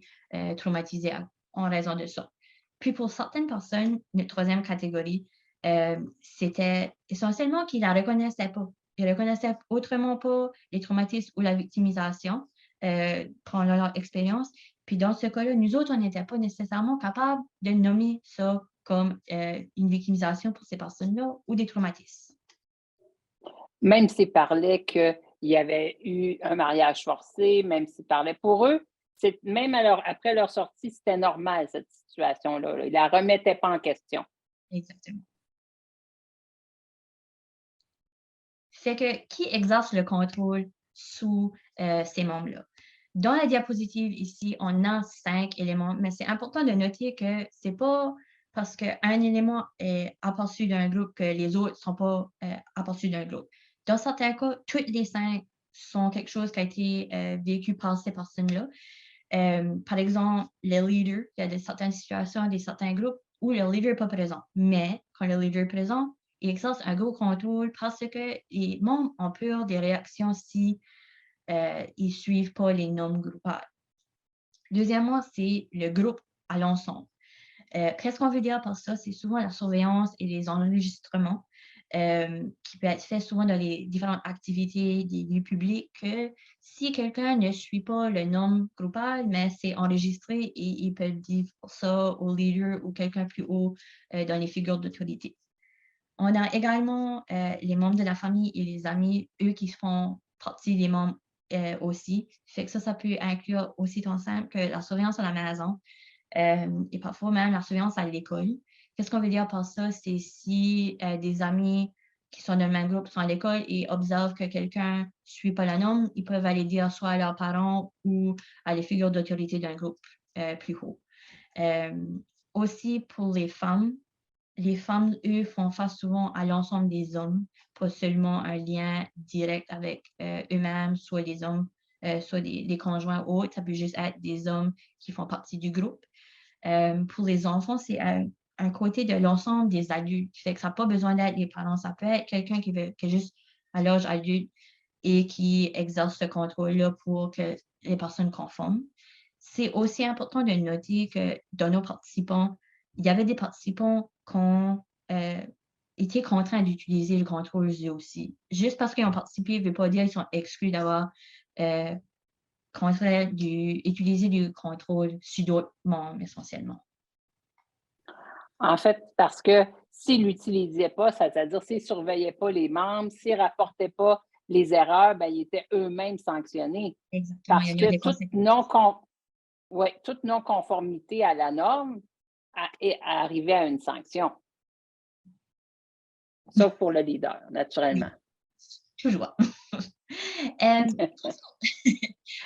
traumatisée en raison de ça ». Puis pour certaines personnes, notre troisième catégorie, c'était essentiellement qu'ils ne la reconnaissaient pas. Ils ne reconnaissaient autrement pas les traumatismes ou la victimisation pendant leur expérience. Puis dans ce cas-là, nous autres, on n'était pas nécessairement capables de nommer ça comme une victimisation pour ces personnes-là ou des traumatismes. Même s'ils parlaient qu'il y avait eu un mariage forcé, même s'ils parlaient pour eux, même après leur sortie, c'était normal, cette situation-là. Ils ne la remettaient pas en question. Exactement. Fait que qui exerce le contrôle sous ces membres-là? Dans la diapositive ici, on a 5 éléments, mais c'est important de noter que ce n'est pas parce qu'un élément est aperçu d'un groupe que les autres ne sont pas aperçus d'un groupe. Dans certains cas, toutes les 5 sont quelque chose qui a été vécu par ces personnes-là. Par exemple, le leader, il y a certaines situations, certains groupes où le leader n'est pas présent. Mais quand le leader est présent, il exerce un gros contrôle parce que les membres ont peur des réactions si ils ne suivent pas les normes groupales. Deuxièmement, c'est le groupe à l'ensemble. Qu'est-ce qu'on veut dire par ça? C'est souvent la surveillance et les enregistrements qui peut être fait souvent dans les différentes activités des lieux publics, que si quelqu'un ne suit pas le norme groupal, mais c'est enregistré et il peut dire ça au leader ou quelqu'un plus haut dans les figures d'autorité. On a également les membres de la famille et les amis, eux qui font partie des membres aussi. Fait que ça peut inclure aussi tant simple que la surveillance à la maison et parfois même la surveillance à l'école. Qu'est-ce qu'on veut dire par ça? C'est si des amis qui sont dans le même groupe sont à l'école et observent que quelqu'un ne suit pas la norme, ils peuvent aller dire soit à leurs parents ou à les figures d'autorité d'un groupe plus haut. Aussi pour les femmes, eux, font face souvent à l'ensemble des hommes, pas seulement un lien direct avec eux-mêmes, soit des hommes, soit des conjoints ou autres. Ça peut juste être des hommes qui font partie du groupe. Pour les enfants, c'est un côté de l'ensemble des adultes. Fait que ça n'a pas besoin d'être les parents. Ça peut être quelqu'un qui est juste à l'âge adulte et qui exerce ce contrôle-là pour que les personnes conforment. C'est aussi important de noter que dans nos participants, il y avait des participants qui ont été contraints d'utiliser le contrôle eux aussi. Juste parce qu'ils ont participé ne veut pas dire qu'ils sont exclus d'avoir utilisé du contrôle sur d'autres membres essentiellement. En fait, parce que s'ils ne l'utilisaient pas, c'est-à-dire s'ils ne surveillaient pas les membres, s'ils ne rapportaient pas les erreurs, bien, ils étaient eux-mêmes sanctionnés. Exactement. Parce que toute non-conformité à la norme arrivait à une sanction. Sauf pour le leader, naturellement. Toujours.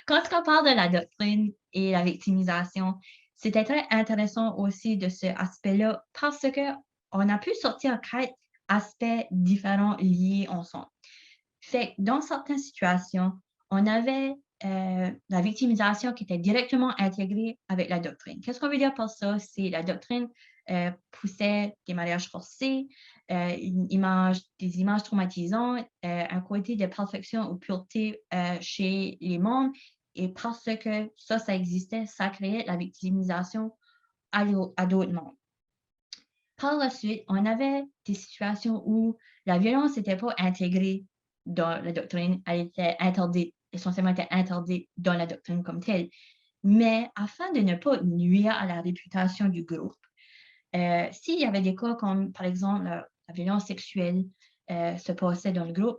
Quand on parle de la doctrine et la victimisation, c'était très intéressant aussi de ce aspect-là parce qu'on a pu sortir 4 aspects différents liés ensemble. Fait que dans certaines situations, on avait la victimisation qui était directement intégrée avec la doctrine. Qu'est-ce qu'on veut dire par ça? C'est la doctrine poussait des mariages forcés, des images traumatisantes, un côté de perfection ou pureté chez les membres. Et parce que ça existait, ça créait la victimisation à d'autres membres. Par la suite, on avait des situations où la violence n'était pas intégrée dans la doctrine, elle était interdite, essentiellement était interdite dans la doctrine comme telle. Mais afin de ne pas nuire à la réputation du groupe, s'il y avait des cas comme, par exemple, la violence sexuelle se passait dans le groupe,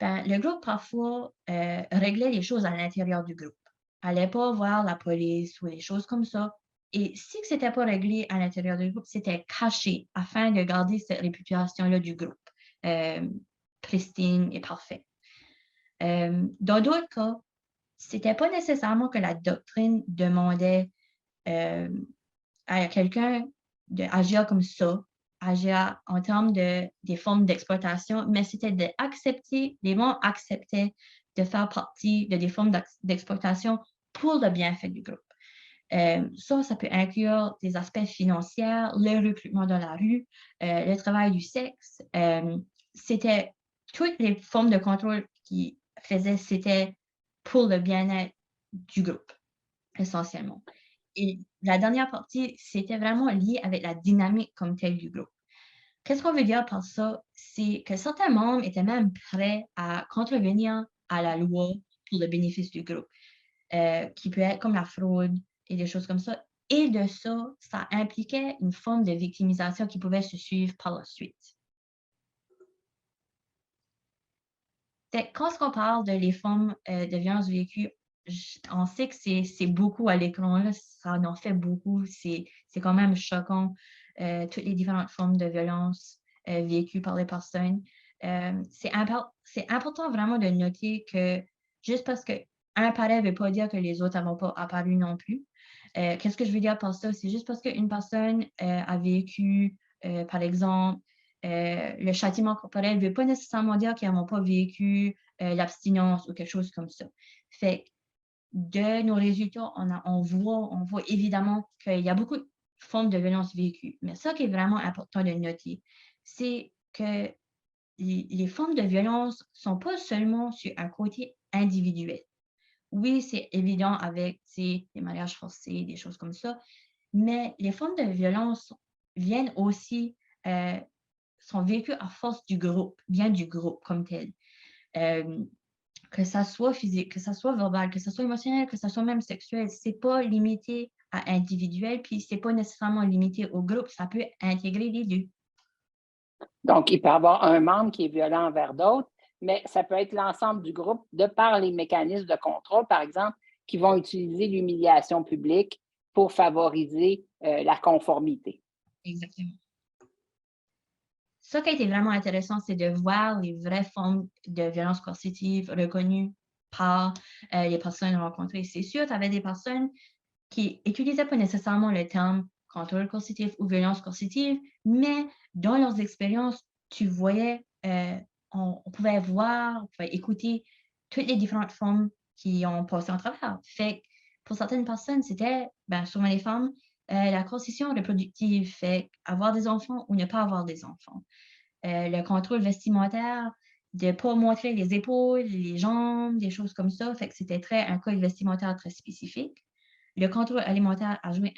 ben, le groupe, parfois, réglait les choses à l'intérieur du groupe. N'allait pas voir la police ou des choses comme ça. Et si ce n'était pas réglé à l'intérieur du groupe, c'était caché afin de garder cette réputation-là du groupe pristine et parfait. Dans d'autres cas, ce n'était pas nécessairement que la doctrine demandait à quelqu'un d'agir comme ça, agir en termes des formes d'exploitation, mais c'était d'accepter, les membres acceptaient de faire partie de des formes d'exploitation pour le bienfait du groupe. Ça peut inclure des aspects financiers, le recrutement dans la rue, le travail du sexe. C'était toutes les formes de contrôle qui faisaient, c'était pour le bien-être du groupe, essentiellement. Et la dernière partie, c'était vraiment lié avec la dynamique comme telle du groupe. Qu'est-ce qu'on veut dire par ça? C'est que certains membres étaient même prêts à contrevenir à la loi pour le bénéfice du groupe, qui peut être comme la fraude et des choses comme ça. Et de ça, ça impliquait une forme de victimisation qui pouvait se suivre par la suite. Quand on parle de les formes de violence vécues, on sait que c'est beaucoup à l'écran, là, ça en fait beaucoup, c'est quand même choquant, toutes les différentes formes de violence vécues par les personnes. C'est important vraiment de noter que juste parce qu'un apparaît ne veut pas dire que les autres n'ont pas apparu non plus. Qu'est-ce que je veux dire par ça? C'est juste parce qu'une personne a vécu, par exemple, le châtiment corporel ne veut pas nécessairement dire qu'ils n'ont pas vécu l'abstinence ou quelque chose comme ça. Fait que de nos résultats, on voit évidemment qu'il y a beaucoup de formes de violence vécues. Mais ça qui est vraiment important de noter, c'est que les formes de violence ne sont pas seulement sur un côté individuel. Oui, c'est évident avec des mariages forcés, des choses comme ça, mais les formes de violence viennent aussi sont vécues à force du groupe, bien du groupe comme tel. Que ça soit physique, que ça soit verbal, que ça soit émotionnel, que ça soit même sexuel, c'est pas limité à individuel, puis c'est pas nécessairement limité au groupe, ça peut intégrer les deux. Donc, il peut y avoir un membre qui est violent envers d'autres, mais ça peut être l'ensemble du groupe de par les mécanismes de contrôle, par exemple, qui vont utiliser l'humiliation publique pour favoriser la conformité. Exactement. Ce qui a été vraiment intéressant, c'est de voir les vraies formes de violence coercitive reconnues par les personnes rencontrées. C'est sûr, tu avais des personnes qui n'utilisaient pas nécessairement le terme contrôle coercitif ou violence coercitive, mais dans leurs expériences, tu voyais, on pouvait voir, on pouvait écouter toutes les différentes formes qui ont passé en travers. Fait que pour certaines personnes, c'était, souvent les femmes, la coercition reproductive, fait avoir des enfants ou ne pas avoir des enfants. Le contrôle vestimentaire, de ne pas montrer les épaules, les jambes, des choses comme ça. Fait que c'était un code vestimentaire très spécifique. Le contrôle alimentaire a joué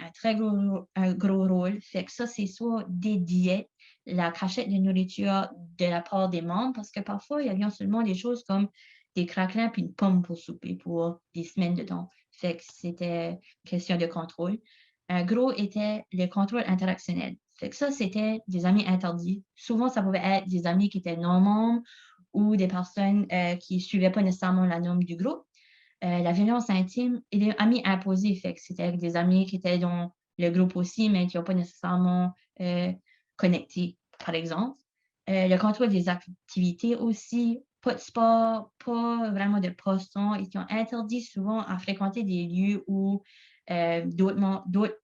un gros rôle. Fait que ça, c'est soit des diètes, la cachette de nourriture de la part des membres, parce que parfois, il y avait seulement des choses comme des craquelins puis une pomme pour souper pour des semaines de temps. Fait que c'était question de contrôle. Un gros était le contrôle interactionnel. Fait que ça, c'était des amis interdits. Souvent, ça pouvait être des amis qui étaient non-membres ou des personnes qui ne suivaient pas nécessairement la norme du groupe. La violence intime et les amis imposés, fait que c'était avec des amis qui étaient dans le groupe aussi, mais qui n'ont pas nécessairement connecté, par exemple. Le contrôle des activités aussi, pas de sport, pas vraiment de poissons, et qui ont interdit souvent à fréquenter des lieux où d'autres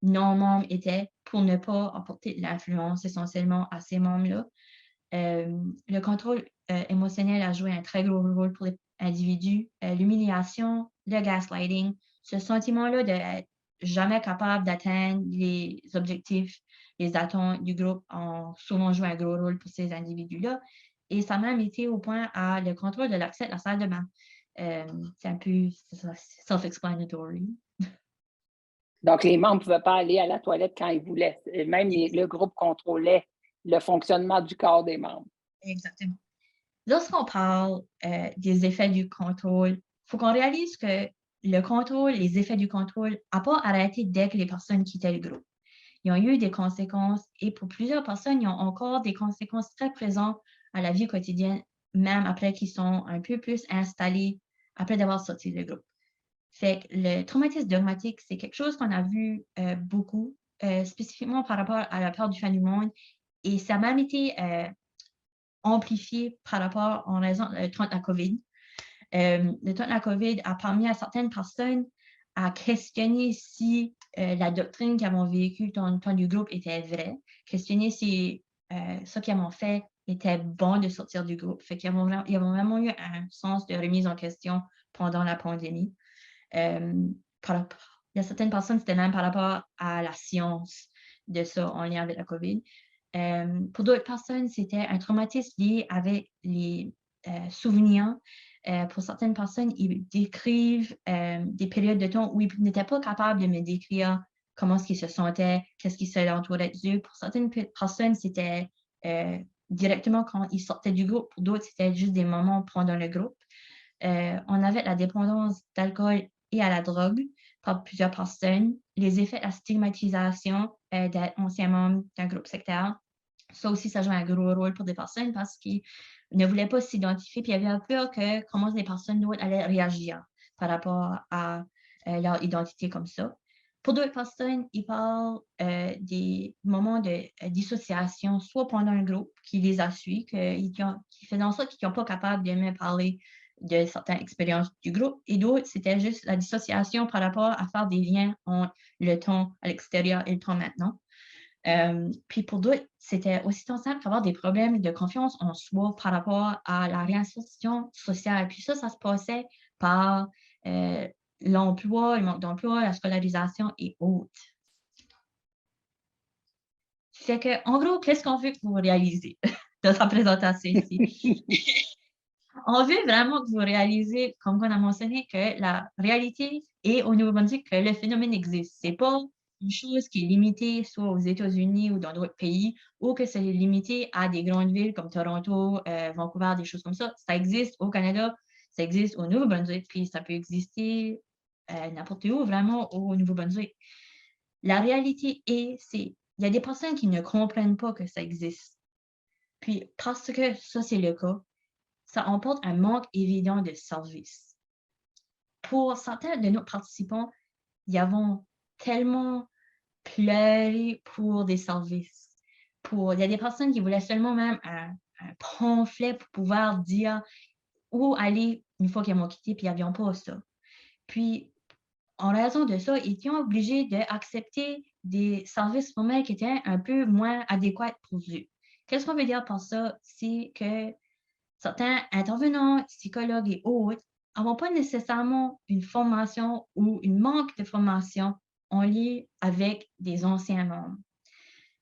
non-membres étaient pour ne pas apporter de l'influence essentiellement à ces membres-là. Le contrôle émotionnel a joué un très gros rôle pour les individus. L'humiliation, le gaslighting, ce sentiment-là d'être jamais capable d'atteindre les objectifs, les attentes du groupe ont souvent joué un gros rôle pour ces individus-là. Et ça m'a même été au point à le contrôle de l'accès à la salle de bain. C'est un peu self-explanatory. Donc, les membres ne pouvaient pas aller à la toilette quand ils voulaient. Même le groupe contrôlait le fonctionnement du corps des membres. Exactement. Lorsqu'on parle des effets du contrôle, il faut qu'on réalise que le contrôle, les effets du contrôle n'ont pas arrêté dès que les personnes quittaient le groupe. Ils ont eu des conséquences et pour plusieurs personnes, ils ont encore des conséquences très présentes à la vie quotidienne, même après qu'ils sont un peu plus installés, après d'avoir sorti du groupe. Fait que le traumatisme dogmatique, c'est quelque chose qu'on a vu beaucoup, spécifiquement par rapport à la peur du fin du monde. Et ça a même été amplifié par rapport en raison du temps de la COVID. Le temps de la COVID a permis à certaines personnes à questionner si la doctrine qu'elles ont vécue dans le temps du groupe était vraie, questionner si ce qu'ils ont fait était bon de sortir du groupe. Fait qu'ils ont vraiment eu un sens de remise en question pendant la pandémie. Il y a certaines personnes, c'était même par rapport à la science de ça en lien avec la COVID. Pour d'autres personnes, c'était un traumatisme lié avec les souvenirs. Pour certaines personnes, ils décrivent des périodes de temps où ils n'étaient pas capables de me décrire comment est-ce qu'ils se sentaient, qu'est-ce qui s'entourait d'eux. Pour certaines personnes, c'était directement quand ils sortaient du groupe. Pour d'autres, c'était juste des moments pendant le groupe. On avait la dépendance d'alcool et à la drogue par plusieurs personnes, les effets de la stigmatisation d'être ancien membre d'un groupe sectaire. Ça aussi, ça joue un gros rôle pour des personnes parce qu'ils ne voulaient pas s'identifier, puis il y avait peur que comment les personnes d'autres allaient réagir par rapport à leur identité comme ça. Pour d'autres personnes, ils parlent des moments de dissociation, soit pendant un groupe qui les a suivis, qui faisaient en sorte qu'ils ne sont pas capables de même parler de certaines expériences du groupe, et d'autres, c'était juste la dissociation par rapport à faire des liens entre le temps à l'extérieur et le temps maintenant. Puis pour d'autres, c'était aussi simple d'avoir des problèmes de confiance en soi par rapport à la réinsertion sociale. Puis ça se passait par l'emploi, le manque d'emploi, la scolarisation et autres. Fait que, en gros, qu'est-ce qu'on veut que vous réalisez dans sa présentation ici? On veut vraiment que vous réalisez, comme on a mentionné, que la réalité est au Nouveau-Brunswick, que le phénomène existe. Ce n'est pas une chose qui est limitée soit aux États-Unis ou dans d'autres pays, ou que c'est limité à des grandes villes comme Toronto, Vancouver, des choses comme ça. Ça existe au Canada, ça existe au Nouveau-Brunswick, puis ça peut exister n'importe où, vraiment au Nouveau-Brunswick. La réalité est, il y a des personnes qui ne comprennent pas que ça existe. Puis, parce que ça, c'est le cas, ça emporte un manque évident de services. Pour certains de nos participants, ils avons tellement pleuré pour des services. Il y a des personnes qui voulaient seulement même un pamphlet pour pouvoir dire où aller une fois qu'ils m'ont quitté, puis ils n'avaient pas ça. Puis, en raison de ça, ils étaient obligés d'accepter des services formels qui étaient un peu moins adéquats pour eux. Qu'est-ce qu'on veut dire par ça? C'est que certains intervenants, psychologues et autres, n'ont pas nécessairement une formation ou une manque de formation en lien avec des anciens membres.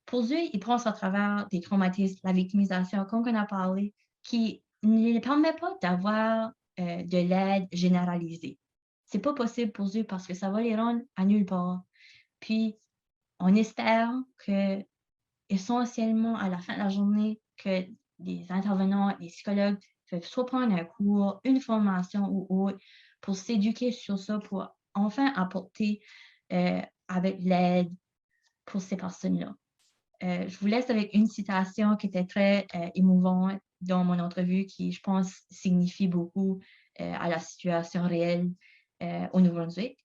Pour eux, ils passent à travers des traumatismes, la victimisation, comme on a parlé, qui ne les permet pas d'avoir de l'aide généralisée. Ce n'est pas possible pour eux parce que ça va les rendre à nulle part. Puis, on espère que, essentiellement, à la fin de la journée, que les intervenants, les psychologues peuvent soit prendre un cours, une formation ou autre pour s'éduquer sur ça, pour enfin apporter avec l'aide pour ces personnes-là. Je vous laisse avec une citation qui était très émouvante dans mon entrevue qui, je pense, signifie beaucoup à la situation réelle au Nouveau-Brunswick.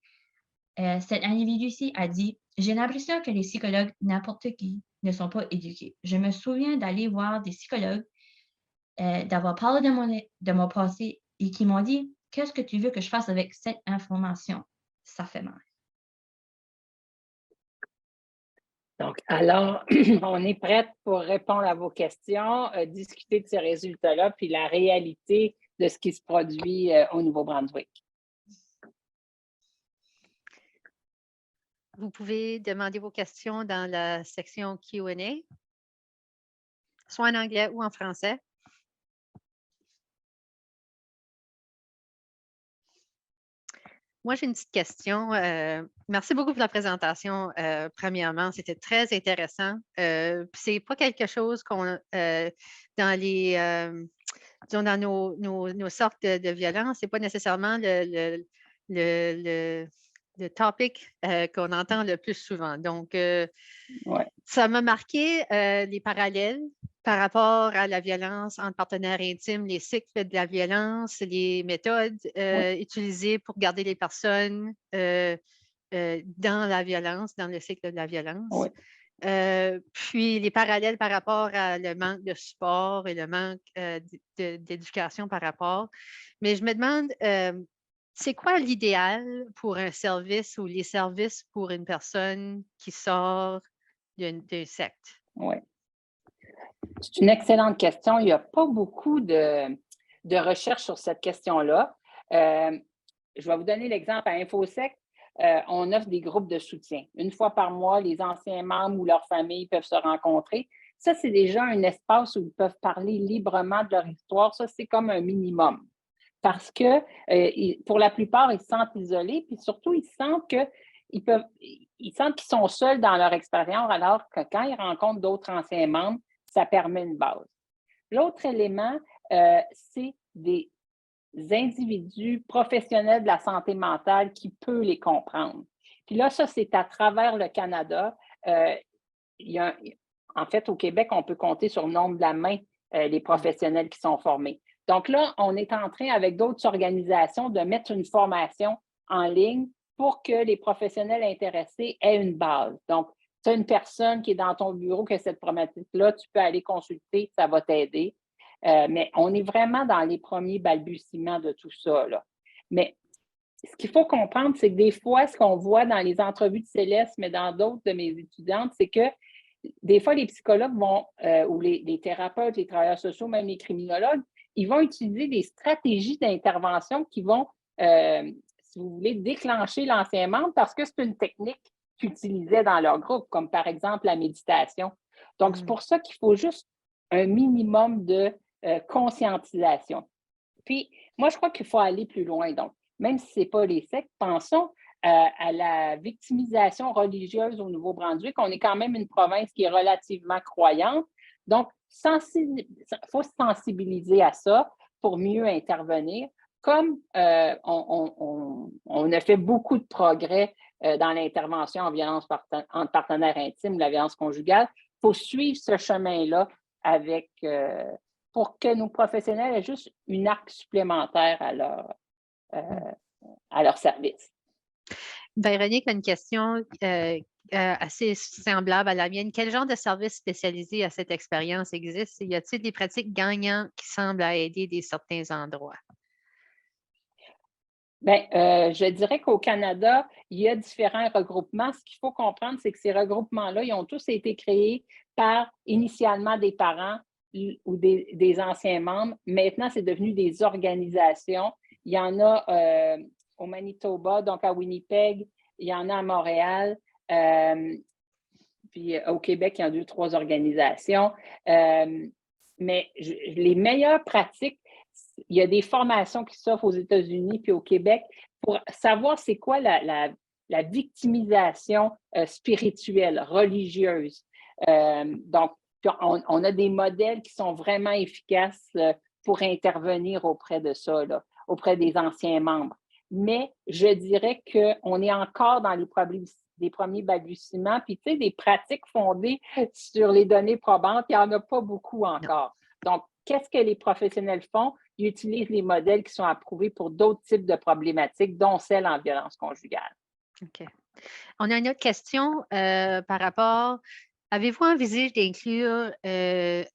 Cet individu-ci a dit « J'ai l'impression que les psychologues, n'importe qui, ne sont pas éduqués. Je me souviens d'aller voir des psychologues, d'avoir parlé de mon passé et qui m'ont dit « Qu'est-ce que tu veux que je fasse avec cette information? Ça fait mal. » Donc, alors, on est prête pour répondre à vos questions, discuter de ces résultats-là, puis la réalité de ce qui se produit au Nouveau-Brunswick. Vous pouvez demander vos questions dans la section Q&A, soit en anglais ou en français. Moi, j'ai une petite question. Merci beaucoup pour la présentation. Premièrement, c'était très intéressant. C'est pas quelque chose qu'on dans les disons, dans nos sortes de violence, c'est pas nécessairement le topic qu'on entend le plus souvent. Donc, Ouais. ça m'a marqué les parallèles par rapport à la violence entre partenaires intimes, les cycles de la violence, les méthodes utilisées pour garder les personnes dans la violence, dans le cycle de la violence. Oui. Puis les parallèles par rapport à le manque de support et le manque d'éducation par rapport. Mais je me demande, c'est quoi l'idéal pour un service ou les services pour une personne qui sort d'une secte? Oui. C'est une excellente question. Il n'y a pas beaucoup de recherches sur cette question-là. Je vais vous donner l'exemple à InfoSec. On offre des groupes de soutien. Une fois par mois, les anciens membres ou leurs familles peuvent se rencontrer. Ça, c'est déjà un espace où ils peuvent parler librement de leur histoire. Ça, c'est comme un minimum. Parce que pour la plupart, ils se sentent isolés, puis surtout, ils sentent qu'ils sont seuls dans leur expérience, alors que quand ils rencontrent d'autres anciens membres, ça permet une base. L'autre élément, c'est des individus professionnels de la santé mentale qui peuvent les comprendre. Puis là, ça, c'est à travers le Canada. En fait, au Québec, on peut compter sur le nombre de la main les professionnels qui sont formés. Donc là, on est en train, avec d'autres organisations, de mettre une formation en ligne pour que les professionnels intéressés aient une base. Donc, tu as une personne qui est dans ton bureau qui a cette problématique-là, tu peux aller consulter, ça va t'aider. Mais on est vraiment dans les premiers balbutiements de tout ça, là. Mais ce qu'il faut comprendre, c'est que des fois, ce qu'on voit dans les entrevues de Céleste, mais dans d'autres de mes étudiantes, c'est que des fois, les psychologues vont, ou les thérapeutes, les travailleurs sociaux, même les criminologues, ils vont utiliser des stratégies d'intervention qui vont, si vous voulez, déclencher l'ancien membre parce que c'est une technique qu'ils utilisaient dans leur groupe, comme par exemple la méditation. Donc, c'est pour ça qu'il faut juste un minimum de conscientisation. Puis, moi, je crois qu'il faut aller plus loin. Donc, même si ce n'est pas les sectes, pensons à la victimisation religieuse au Nouveau-Brunswick. On est quand même une province qui est relativement croyante. Donc, il faut se sensibiliser à ça pour mieux intervenir. Comme on a fait beaucoup de progrès dans l'intervention en violence entre partenaires intimes ou la violence conjugale, il faut suivre ce chemin-là pour que nos professionnels aient juste une arc supplémentaire à leur service. Véronique a une question assez semblable à la mienne. Quel genre de service spécialisé à cette expérience existe? Y a-t-il des pratiques gagnantes qui semblent aider certains endroits? Bien, je dirais qu'au Canada, il y a différents regroupements. Ce qu'il faut comprendre, c'est que ces regroupements-là, ils ont tous été créés par initialement des parents ou des anciens membres. Maintenant, c'est devenu des organisations. Il y en a au Manitoba, donc à Winnipeg, il y en a à Montréal, puis au Québec, il y a 2 ou 3 organisations. Mais les meilleures pratiques, il y a des formations qui s'offrent aux États-Unis puis au Québec pour savoir c'est quoi la victimisation spirituelle, religieuse. Donc, on a des modèles qui sont vraiment efficaces pour intervenir auprès de ça, là, auprès des anciens membres. Mais je dirais qu'on est encore dans les premiers balbutiements, puis tu sais, des pratiques fondées sur les données probantes, il n'y en a pas beaucoup encore. Donc, qu'est-ce que les professionnels font? Ils utilisent les modèles qui sont approuvés pour d'autres types de problématiques, dont celles en violence conjugale. OK. On a une autre question par rapport. Avez-vous envisagé d'inclure les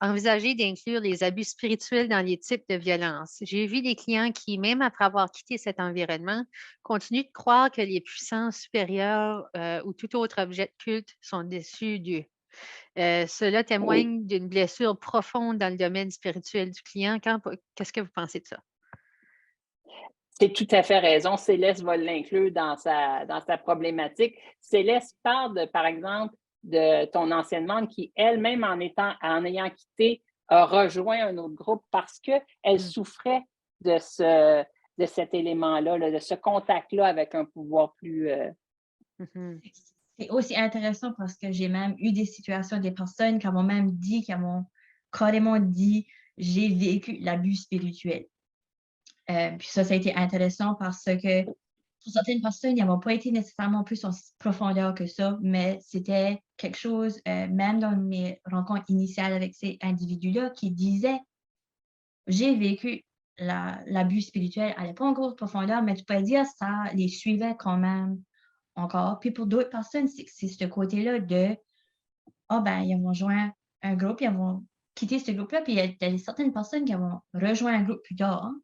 abus spirituels dans les types de violences? J'ai vu des clients qui, même après avoir quitté cet environnement, continuent de croire que les puissances supérieures ou tout autre objet de culte sont déçus d'eux. Cela témoigne d'une blessure profonde dans le domaine spirituel du client. Qu'est-ce que vous pensez de ça? C'est tout à fait raison. Céleste va l'inclure dans sa problématique. Céleste parle, par exemple, de ton ancienne membre qui, elle-même, en ayant quitté, a rejoint un autre groupe parce qu'elle souffrait de cet élément-là, de ce contact-là avec un pouvoir plus... C'est aussi intéressant parce que j'ai même eu des situations, des personnes qui m'ont même dit, qui m'ont carrément dit, j'ai vécu l'abus spirituel. Puis ça a été intéressant parce que pour certaines personnes, ils n'ont pas été nécessairement plus en profondeur que ça, mais c'était quelque chose, même dans mes rencontres initiales avec ces individus-là, qui disaient, j'ai vécu l'abus spirituel, elle n'est pas en grosse profondeur, mais tu peux dire ça les suivait quand même encore. Puis pour d'autres personnes, c'est ce côté-là de, ah ben, ils vont joindre un groupe, ils vont quitter ce groupe-là, puis il y a certaines personnes qui vont rejoindre un groupe plus tard, hein,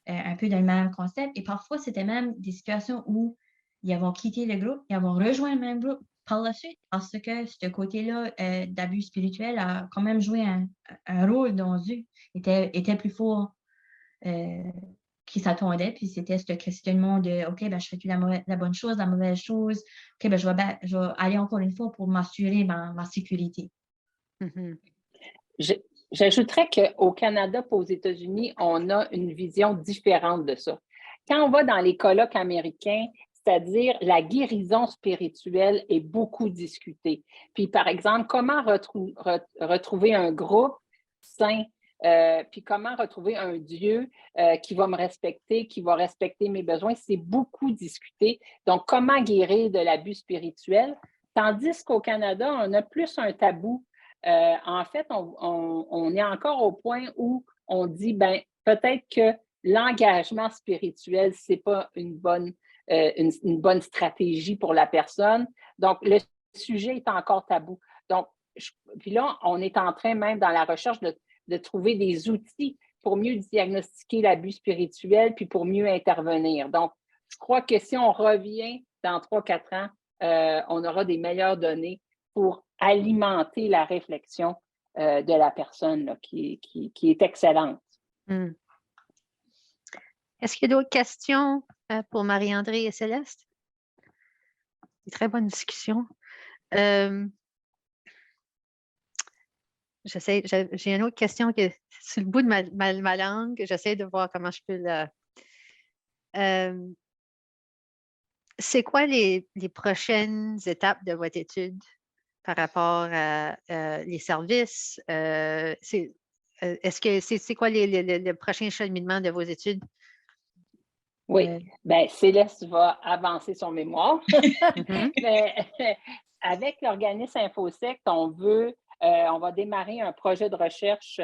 un peu dans le même concept. Et parfois, c'était même des situations où ils vont quitter le groupe, ils vont rejoindre le même groupe par la suite, parce que ce côté-là d'abus spirituel a quand même joué un rôle dans eux, était plus fort qui s'attendaient. Puis c'était ce questionnement de OK, ben, je fais-tu la bonne chose, la mauvaise chose? OK, ben, je vais aller encore une fois pour m'assurer ma sécurité. Mhm. J'ajouterais qu'au Canada et aux États-Unis, on a une vision différente de ça. Quand on va dans les colloques américains, c'est-à-dire la guérison spirituelle est beaucoup discutée. Puis, par exemple, comment retrouver un groupe sain, puis comment retrouver un Dieu qui va me respecter, qui va respecter mes besoins, c'est beaucoup discuté. Donc, comment guérir de l'abus spirituel? Tandis qu'au Canada, on a plus un tabou. En fait, on est encore au point où on dit, ben peut-être que l'engagement spirituel, ce n'est pas une bonne stratégie pour la personne. Donc, le sujet est encore tabou. Donc, puis là, on est en train même dans la recherche de trouver des outils pour mieux diagnostiquer l'abus spirituel puis pour mieux intervenir. Donc, je crois que si on revient dans 3-4 ans, on aura des meilleures données pour alimenter la réflexion de la personne là, qui est excellente. Mm. Est-ce qu'il y a d'autres questions pour Marie-André et Céleste? Une très bonne discussion. J'ai une autre question qui est sur le bout de ma langue. J'essaie de voir comment je peux la... c'est quoi les prochaines étapes de votre étude par rapport à les services? Est-ce que c'est quoi le prochain cheminement de vos études? Oui, bien, Céleste va avancer son mémoire. Mais, avec l'organisme InfoSect, on va démarrer un projet de recherche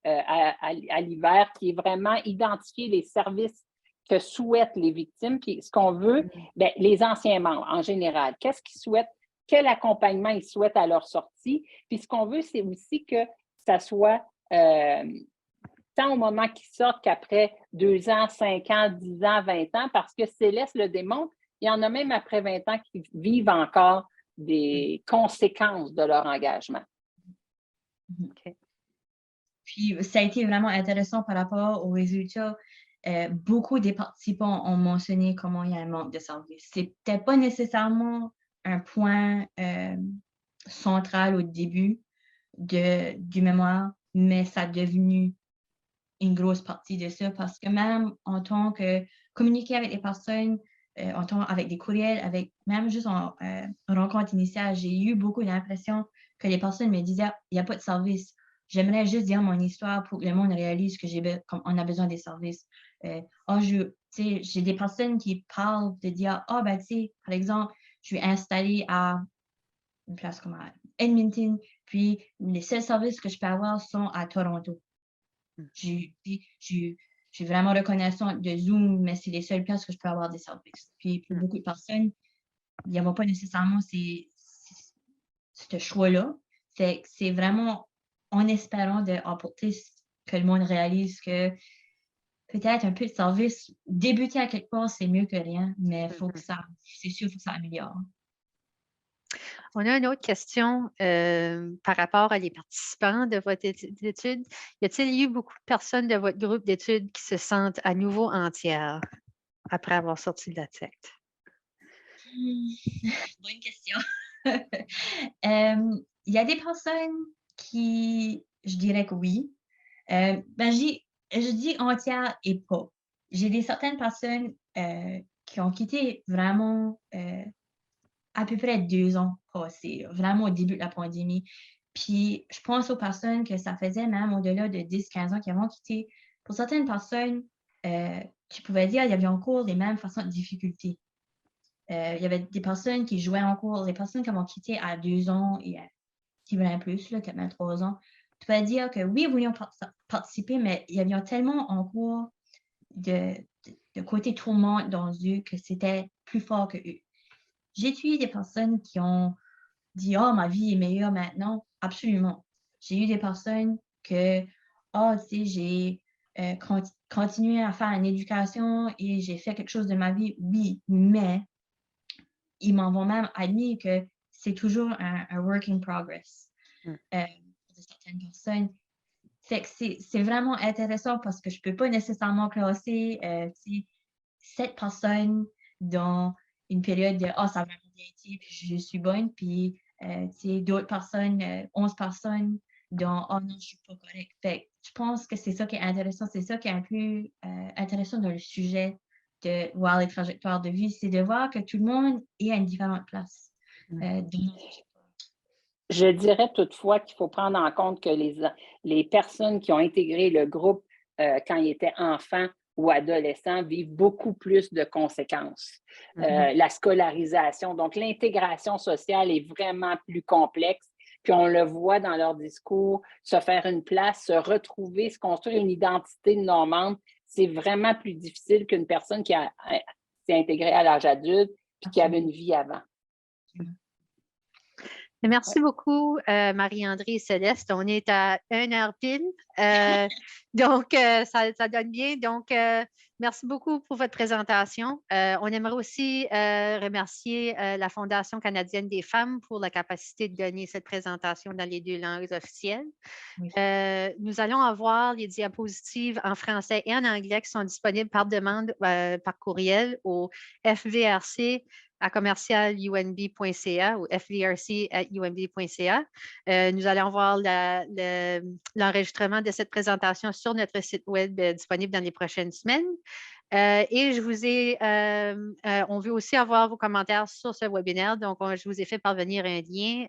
à l'hiver qui est vraiment identifier les services que souhaitent les victimes. Puis ce qu'on veut, bien, les anciens membres en général, qu'est-ce qu'ils souhaitent, quel accompagnement ils souhaitent à leur sortie. Puis ce qu'on veut, c'est aussi que ça soit tant au moment qu'ils sortent qu'après 2 ans, 5 ans, 10 ans, 20 ans, parce que Céleste le démontre, il y en a même après 20 ans qui vivent encore des conséquences de leur engagement. Okay. Puis, ça a été vraiment intéressant par rapport aux résultats. Beaucoup des participants ont mentionné comment il y a un manque de services. Ce n'était pas nécessairement un point central au début du mémoire, mais ça a devenu une grosse partie de ça parce que même en tant que communiquer avec les personnes, avec des courriels, même juste en rencontre initiale, j'ai eu beaucoup d'impression que les personnes me disaient « il n'y a pas de service ». J'aimerais juste dire mon histoire pour que le monde réalise qu'on a besoin des services. J'ai des personnes qui parlent de dire « Ah, ben, tu sais, par exemple, je suis installée à une place comme à Edmonton, puis les seuls services que je peux avoir sont à Toronto. » J'ai vraiment reconnaissante de Zoom, mais c'est les seules places que je peux avoir des services. Puis pour beaucoup de personnes, il n'y a pas nécessairement ce choix-là. C'est vraiment en espérant d'apporter que le monde réalise que peut-être un peu de service, débuter à quelque part, c'est mieux que rien, mais c'est sûr, il faut que ça améliore. On a une autre question par rapport à les participants de votre étude. Y a-t-il eu beaucoup de personnes de votre groupe d'études qui se sentent à nouveau entières après avoir sorti de la secte? Bonne question. Il y a des personnes qui, je dirais que oui. Je dis entière et pas. J'ai certaines personnes qui ont quitté vraiment à peu près 2 ans passés, vraiment au début de la pandémie. Puis, je pense aux personnes que ça faisait même au-delà de 10-15 ans qui ont quitté. Pour certaines personnes, je pouvais dire qu'il y avait en cours les mêmes façons de difficultés. Il y avait des personnes qui jouaient en cours, les personnes qui m'ont quitté à 2 ans et qui venaient plus, là, peut-être même 3 ans. Je pouvais dire que oui, ils voulaient participer, mais il y avait tellement en cours de côté tourment dans eux que c'était plus fort que eux. J'ai étudié des personnes qui ont dit: «Oh, ma vie est meilleure maintenant». Absolument. J'ai eu des personnes que: «Ah, tu sais, j'ai continué à faire une éducation et j'ai fait quelque chose de ma vie». Oui, mais ils m'en vont même admis que c'est toujours un work in progress Mm. pour certaines personnes. Fait que c'est vraiment intéressant parce que je peux pas nécessairement classer cette personne dans une période de «Ah, ça va bien été, puis je suis bonne», puis d'autres personnes, 11 personnes dans «Ah non, je suis pas correcte». Fait que je pense que c'est ça qui est intéressant, c'est ça qui est un peu intéressant dans le sujet de voir les trajectoires de vie, c'est de voir que tout le monde est à une différente place. Dans notre trajectoire. Je dirais toutefois qu'il faut prendre en compte que les personnes qui ont intégré le groupe quand ils étaient enfants ou adolescents vivent beaucoup plus de conséquences. La scolarisation, donc l'intégration sociale est vraiment plus complexe. Puis on le voit dans leur discours, se faire une place, se retrouver, se construire une identité normande, c'est vraiment plus difficile qu'une personne qui s'est intégrée à l'âge adulte puis qui avait une vie avant. Merci beaucoup, Marie-André et Céleste. On est à 1 heure pile. Donc, ça donne bien. Donc, merci beaucoup pour votre présentation. On aimerait aussi remercier la Fondation canadienne des femmes pour la capacité de donner cette présentation dans les 2 langues officielles. Oui. Nous allons avoir les diapositives en français et en anglais qui sont disponibles par demande par courriel au fvrc@commercialunb.ca ou fvrc@unb.ca. Nous allons voir l'enregistrement de cette présentation sur notre site web disponible dans les prochaines semaines. Et on veut aussi avoir vos commentaires sur ce webinaire. Donc, je vous ai fait parvenir un lien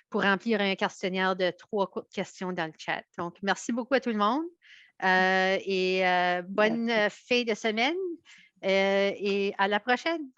pour remplir un questionnaire de 3 courtes questions dans le chat. Donc, merci beaucoup à tout le monde et bonne fin de semaine et à la prochaine.